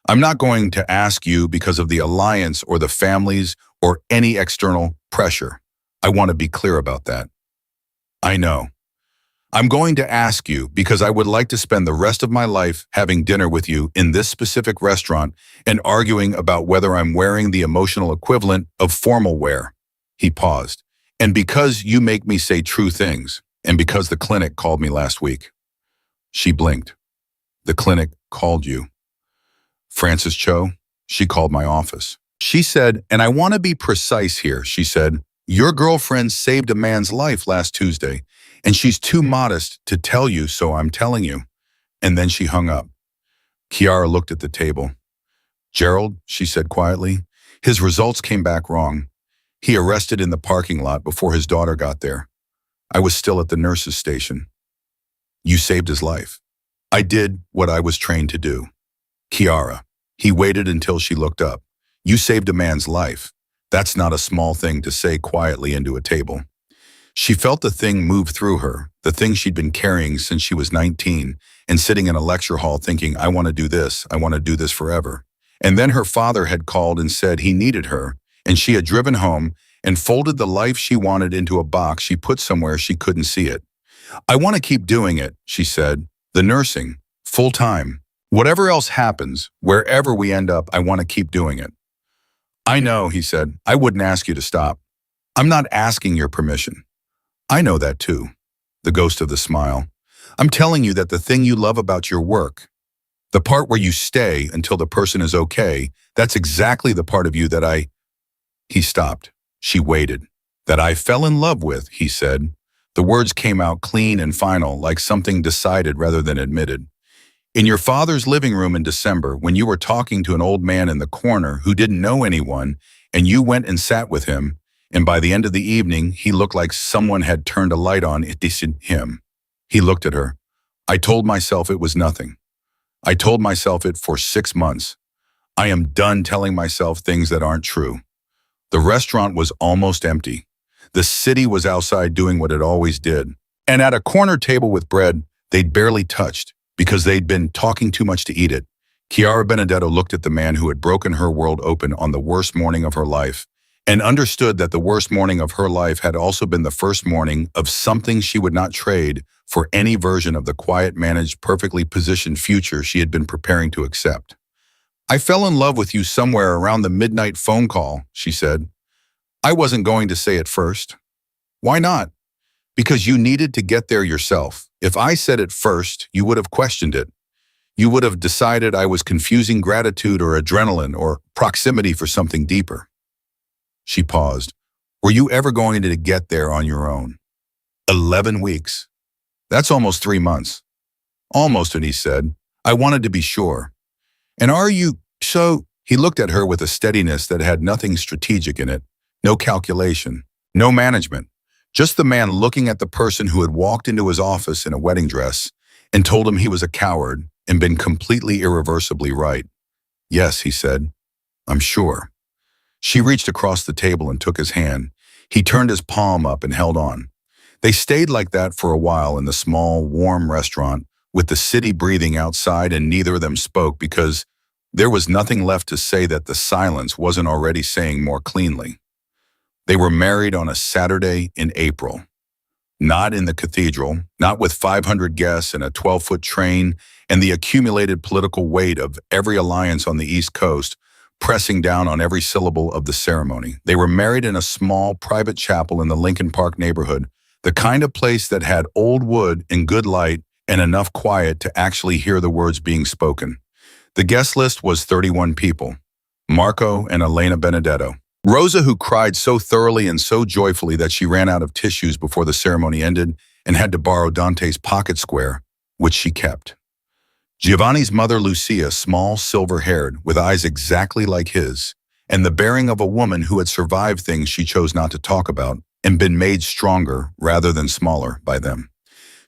I'm not going to ask you because of the alliance or the families or any external pressure. I want to be clear about that. I know. I'm going to ask you because I would like to spend the rest of my life having dinner with you in this specific restaurant and arguing about whether I'm wearing the emotional equivalent of formal wear. He paused. And because you make me say true things, and because the clinic called me last week. She blinked. The clinic called you. Frances Cho, she called my office. She said, and I want to be precise here, she said, your girlfriend saved a man's life last Tuesday, and she's too modest to tell you, so I'm telling you. And then she hung up. Kiara looked at the table. Gerald, she said quietly, his results came back wrong. He arrested in the parking lot before his daughter got there. I was still at the nurse's station. You saved his life. I did what I was trained to do. Kiara, he waited until she looked up. You saved a man's life. That's not a small thing to say quietly into a table. She felt the thing move through her, the thing she'd been carrying since she was 19, and sitting in a lecture hall thinking, I want to do this forever. And then her father had called and said he needed her, and she had driven home and folded the life she wanted into a box she put somewhere she couldn't see it. I want to keep doing it, she said. The nursing, full time. Whatever else happens, wherever we end up, I want to keep doing it. I know, he said. I wouldn't ask you to stop. I'm not asking your permission. I know that too. The ghost of the smile. I'm telling you that the thing you love about your work, the part where you stay until the person is okay, that's exactly the part of you that He stopped. She waited. That I fell in love with, he said. The words came out clean and final, like something decided rather than admitted. In your father's living room in December, when you were talking to an old man in the corner who didn't know anyone, and you went and sat with him, and by the end of the evening, he looked like someone had turned a light on him. He looked at her. I told myself it was nothing. I told myself it for 6 months. I am done telling myself things that aren't true. The restaurant was almost empty. The city was outside doing what it always did. And at a corner table with bread, they'd barely touched because they'd been talking too much to eat it. Chiara Benedetto looked at the man who had broken her world open on the worst morning of her life and understood that the worst morning of her life had also been the first morning of something she would not trade for any version of the quiet, managed, perfectly positioned future she had been preparing to accept. I fell in love with you somewhere around the midnight phone call, she said. I wasn't going to say it first. Why not? Because you needed to get there yourself. If I said it first, you would have questioned it. You would have decided I was confusing gratitude or adrenaline or proximity for something deeper. She paused. Were you ever going to get there on your own? 11 weeks. That's almost 3 months. Almost, and he said. I wanted to be sure. And are you so? He looked at her with a steadiness that had nothing strategic in it, no calculation, no management, just the man looking at the person who had walked into his office in a wedding dress and told him he was a coward and been completely irreversibly right. Yes, he said, I'm sure. She reached across the table and took his hand. He turned his palm up and held on. They stayed like that for a while in the small, warm restaurant with the city breathing outside, and neither of them spoke because There was nothing left to say that the silence wasn't already saying more cleanly. They were married on a Saturday in April. Not in the cathedral, not with 500 guests and a 12-foot train and the accumulated political weight of every alliance on the East Coast pressing down on every syllable of the ceremony. They were married in a small, private chapel in the Lincoln Park neighborhood, the kind of place that had old wood and good light and enough quiet to actually hear the words being spoken. The guest list was 31 people. Marco and Elena Benedetto. Rosa, who cried so thoroughly and so joyfully that she ran out of tissues before the ceremony ended and had to borrow Dante's pocket square, which she kept. Giovanni's mother, Lucia, small, silver-haired, with eyes exactly like his, and the bearing of a woman who had survived things she chose not to talk about and been made stronger rather than smaller by them.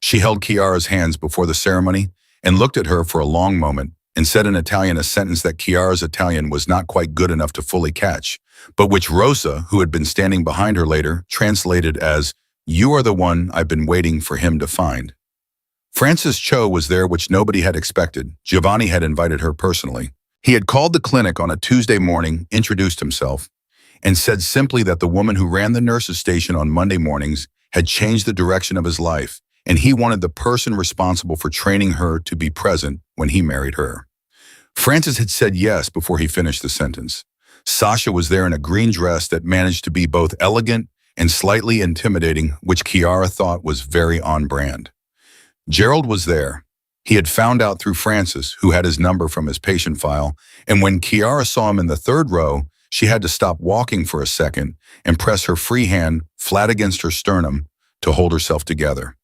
She held Chiara's hands before the ceremony and looked at her for a long moment and said in Italian a sentence that Chiara's Italian was not quite good enough to fully catch, but which Rosa, who had been standing behind her later, translated as, "You are the one I've been waiting for him to find." Francis Cho was there, which nobody had expected. Giovanni had invited her personally. He had called the clinic on a Tuesday morning, introduced himself, and said simply that the woman who ran the nurses' station on Monday mornings had changed the direction of his life, and he wanted the person responsible for training her to be present when he married her. Francis had said yes before he finished the sentence. Sasha was there in a green dress that managed to be both elegant and slightly intimidating, which Chiara thought was very on brand. Gerald was there. He had found out through Francis, who had his number from his patient file, and when Chiara saw him in the third row, she had to stop walking for a second and press her free hand flat against her sternum to hold herself together.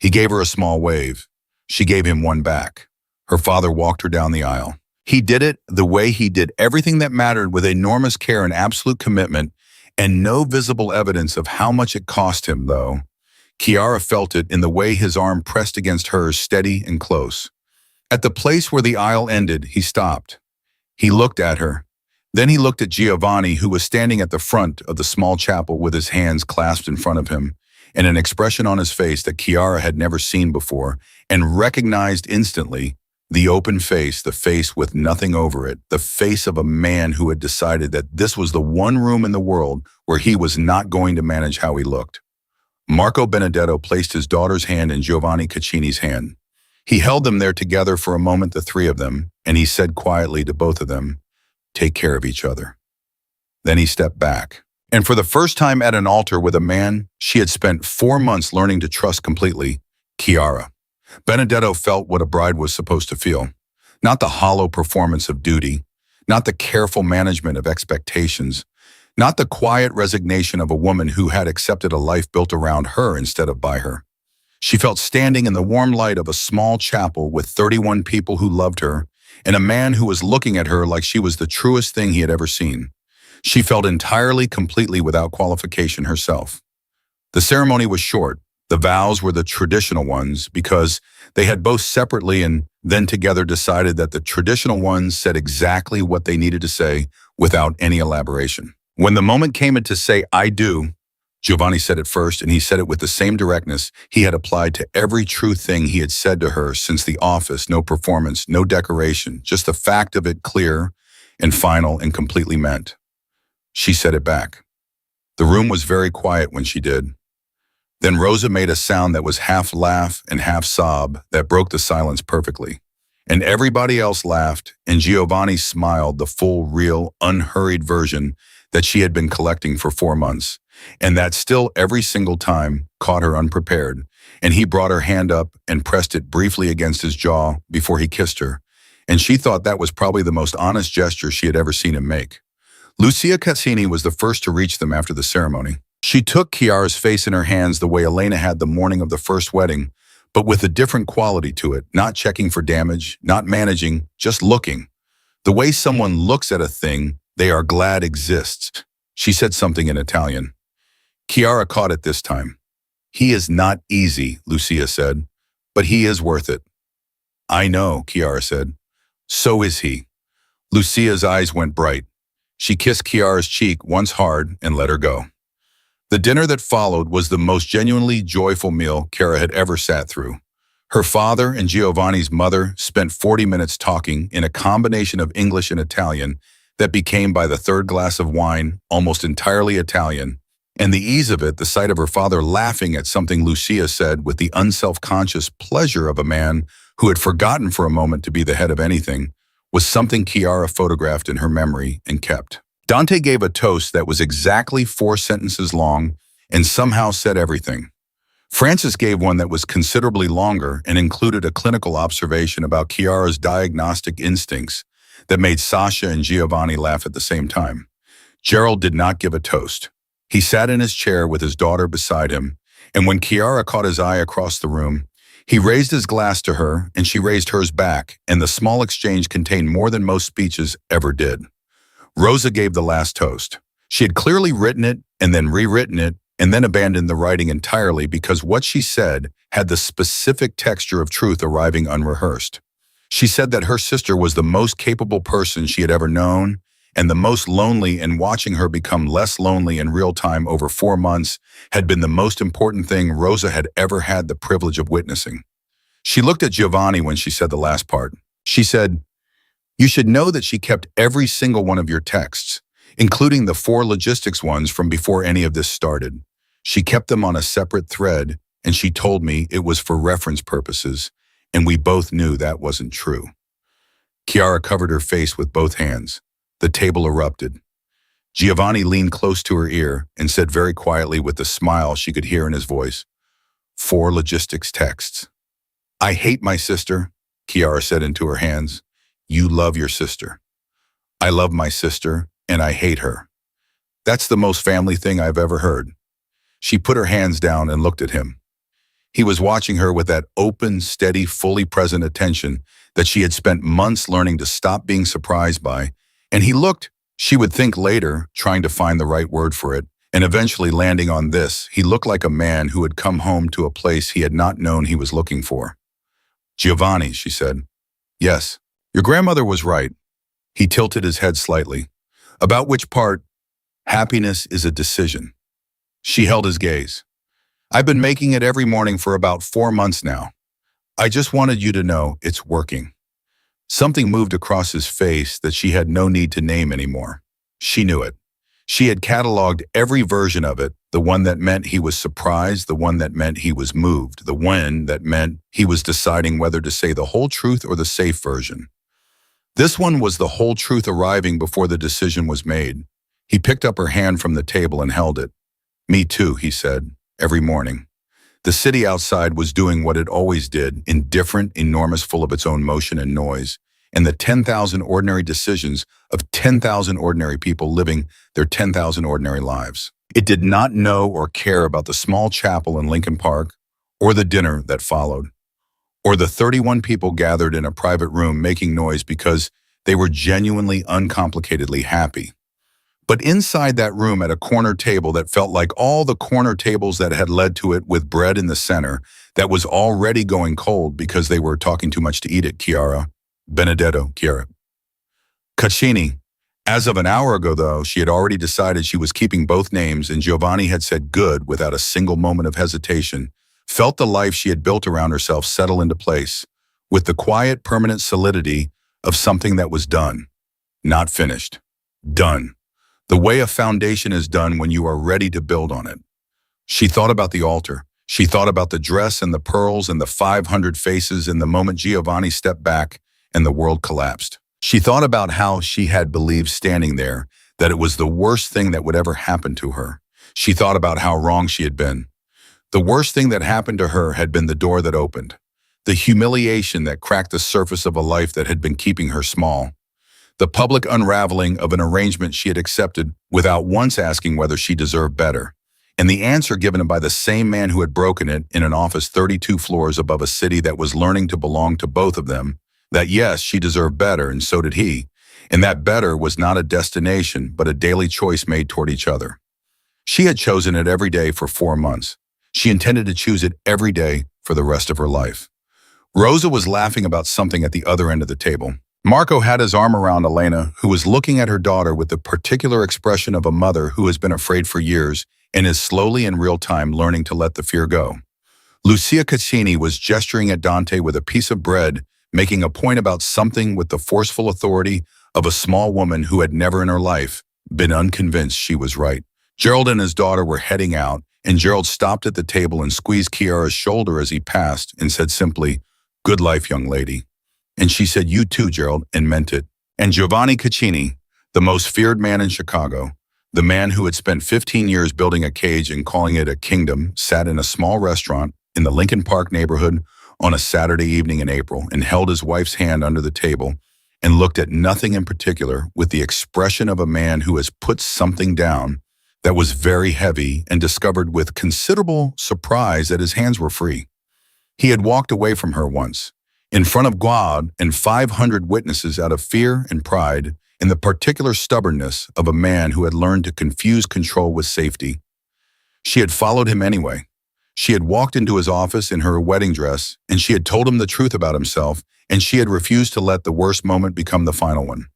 He gave her a small wave. She gave him one back. Her father walked her down the aisle. He did it the way he did everything that mattered, with enormous care and absolute commitment, and no visible evidence of how much it cost him, though. Chiara felt it in the way his arm pressed against hers, steady and close. At the place where the aisle ended, he stopped. He looked at her. Then he looked at Giovanni, who was standing at the front of the small chapel with his hands clasped in front of him, and an expression on his face that Chiara had never seen before, and recognized instantly the open face, the face with nothing over it, the face of a man who had decided that this was the one room in the world where he was not going to manage how he looked. Marco Benedetto placed his daughter's hand in Giovanni Caccini's hand. He held them there together for a moment, the three of them, and he said quietly to both of them, "Take care of each other." Then he stepped back. And for the first time at an altar with a man she had spent 4 months learning to trust completely, Chiara, Benedetto felt what a bride was supposed to feel. Not the hollow performance of duty, not the careful management of expectations, not the quiet resignation of a woman who had accepted a life built around her instead of by her. She felt standing in the warm light of a small chapel with 31 people who loved her, and a man who was looking at her like she was the truest thing he had ever seen. She felt entirely, completely without qualification herself. The ceremony was short. The vows were the traditional ones because they had both separately and then together decided that the traditional ones said exactly what they needed to say without any elaboration. When the moment came to say, "I do," Giovanni said it first, and he said it with the same directness he had applied to every true thing he had said to her since the office. No performance, no decoration, just the fact of it, clear and final and completely meant. She said it back. The room was very quiet when she did. Then Rosa made a sound that was half laugh and half sob that broke the silence perfectly. And everybody else laughed, and Giovanni smiled, the full, real, unhurried version that she had been collecting for 4 months, and that still every single time caught her unprepared, and he brought her hand up and pressed it briefly against his jaw before he kissed her, and she thought that was probably the most honest gesture she had ever seen him make. Lucia Caccini was the first to reach them after the ceremony. She took Chiara's face in her hands the way Elena had the morning of the first wedding, but with a different quality to it, not checking for damage, not managing, just looking. The way someone looks at a thing they are glad exists. She said something in Italian. Chiara caught it this time. "He is not easy," Lucia said, "but he is worth it." "I know," Chiara said. "So is he." Lucia's eyes went bright. She kissed Chiara's cheek once hard and let her go. The dinner that followed was the most genuinely joyful meal Chiara had ever sat through. Her father and Giovanni's mother spent 40 minutes talking in a combination of English and Italian that became, by the third glass of wine, almost entirely Italian. And the ease of it, the sight of her father laughing at something Lucia said with the unself-conscious pleasure of a man who had forgotten for a moment to be the head of anything, was something Chiara photographed in her memory and kept. Dante gave a toast that was exactly 4 sentences long and somehow said everything. Francis gave one that was considerably longer and included a clinical observation about Chiara's diagnostic instincts that made Sasha and Giovanni laugh at the same time. Gerald did not give a toast. He sat in his chair with his daughter beside him, and when Chiara caught his eye across the room, he raised his glass to her and she raised hers back, and the small exchange contained more than most speeches ever did. Rosa gave the last toast. She had clearly written it and then rewritten it and then abandoned the writing entirely because what she said had the specific texture of truth arriving unrehearsed. She said that her sister was the most capable person she had ever known and the most lonely, and watching her become less lonely in real time over 4 months had been the most important thing Rosa had ever had the privilege of witnessing. She looked at Giovanni when she said the last part. She said, "You should know that she kept every single one of your texts, including the 4 logistics ones from before any of this started. She kept them on a separate thread, and she told me it was for reference purposes, and we both knew that wasn't true." Chiara covered her face with both hands. The table erupted. Giovanni leaned close to her ear and said very quietly with the smile she could hear in his voice, "4 logistics texts." "I hate my sister," Chiara said into her hands. "You love your sister." "I love my sister, and I hate her." "That's the most family thing I've ever heard." She put her hands down and looked at him. He was watching her with that open, steady, fully present attention that she had spent months learning to stop being surprised by, and he looked, she would think later, trying to find the right word for it, and eventually landing on this, he looked like a man who had come home to a place he had not known he was looking for. "Giovanni," she said. "Yes, your grandmother was right." He tilted his head slightly. "About which part? Happiness is a decision." She held his gaze. "I've been making it every morning for about 4 months now. I just wanted you to know it's working." Something moved across his face that she had no need to name anymore. She knew it. She had cataloged every version of it, the one that meant he was surprised, the one that meant he was moved, the one that meant he was deciding whether to say the whole truth or the safe version. This one was the whole truth arriving before the decision was made. He picked up her hand from the table and held it. "Me too," he said, "every morning." The city outside was doing what it always did, indifferent, enormous, full of its own motion and noise, and the 10,000 ordinary decisions of 10,000 ordinary people living their 10,000 ordinary lives. It did not know or care about the small chapel in Lincoln Park, or the dinner that followed, or the 31 people gathered in a private room making noise because they were genuinely, uncomplicatedly happy. But inside that room at a corner table that felt like all the corner tables that had led to it, with bread in the center that was already going cold because they were talking too much to eat it, Benedetto, Chiara. Caccini. As of an hour ago, though, she had already decided she was keeping both names, and Giovanni had said good without a single moment of hesitation, felt the life she had built around herself settle into place, with the quiet, permanent solidity of something that was done, not finished. Done. The way a foundation is done when you are ready to build on it. She thought about the altar. She thought about the dress and the pearls and the 500 faces in the moment Giovanni stepped back and the world collapsed. She thought about how she had believed standing there that it was the worst thing that would ever happen to her. She thought about how wrong she had been. The worst thing that happened to her had been the door that opened, the humiliation that cracked the surface of a life that had been keeping her small, the public unraveling of an arrangement she had accepted without once asking whether she deserved better, and the answer given by the same man who had broken it in an office 32 floors above a city that was learning to belong to both of them, that yes, she deserved better, and so did he, and that better was not a destination but a daily choice made toward each other. She had chosen it every day for 4 months. She intended to choose it every day for the rest of her life. Rosa was laughing about something at the other end of the table. Marco had his arm around Elena, who was looking at her daughter with the particular expression of a mother who has been afraid for years and is slowly in real time learning to let the fear go. Lucia Caccini was gesturing at Dante with a piece of bread, making a point about something with the forceful authority of a small woman who had never in her life been unconvinced she was right. Gerald and his daughter were heading out, and Gerald stopped at the table and squeezed Chiara's shoulder as he passed and said simply, "Good life, young lady." And she said, "You too, Gerald," and meant it. And Giovanni Caccini, the most feared man in Chicago, the man who had spent 15 years building a cage and calling it a kingdom, sat in a small restaurant in the Lincoln Park neighborhood on a Saturday evening in April and held his wife's hand under the table and looked at nothing in particular with the expression of a man who has put something down that was very heavy and discovered with considerable surprise that his hands were free. He had walked away from her once, in front of God and 500 witnesses out of fear and pride in the particular stubbornness of a man who had learned to confuse control with safety. She had followed him anyway. She had walked into his office in her wedding dress, and she had told him the truth about himself, and she had refused to let the worst moment become the final one.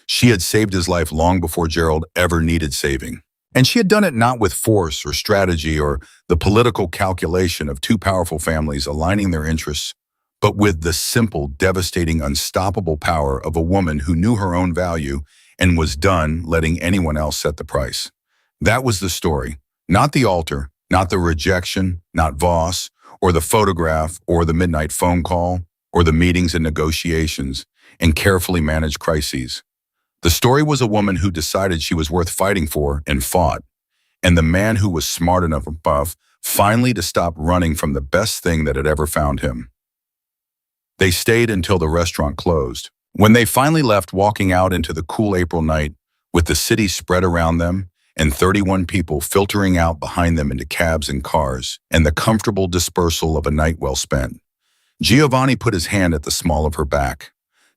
She had saved his life long before Gerald ever needed saving. And she had done it not with force or strategy or the political calculation of two powerful families aligning their interests, but with the simple, devastating, unstoppable power of a woman who knew her own value and was done letting anyone else set the price. That was the story, not the altar, not the rejection, not Voss, or the photograph, or the midnight phone call, or the meetings and negotiations, and carefully managed crises. The story was a woman who decided she was worth fighting for and fought, and the man who was smart enough finally to stop running from the best thing that had ever found him. They stayed until the restaurant closed. When they finally left, walking out into the cool April night, with the city spread around them and 31 people filtering out behind them into cabs and cars, and the comfortable dispersal of a night well spent, Giovanni put his hand at the small of her back.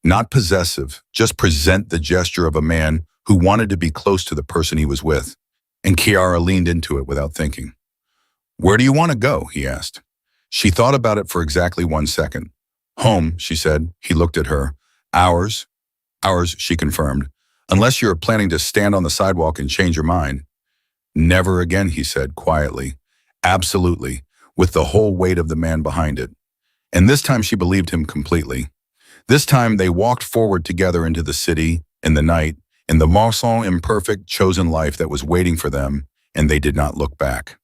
Not possessive, just present the gesture of a man who wanted to be close to the person he was with. And Chiara leaned into it without thinking. "Where do you want to go?" he asked. She thought about it for exactly 1 second. "Home," she said. He looked at her. "Ours?" "Ours," she confirmed. "Unless you're planning to stand on the sidewalk and change your mind." "Never again," he said quietly. "Absolutely," with the whole weight of the man behind it. And this time she believed him completely. This time they walked forward together into the city, in the night, in the Marsan imperfect chosen life that was waiting for them, and they did not look back.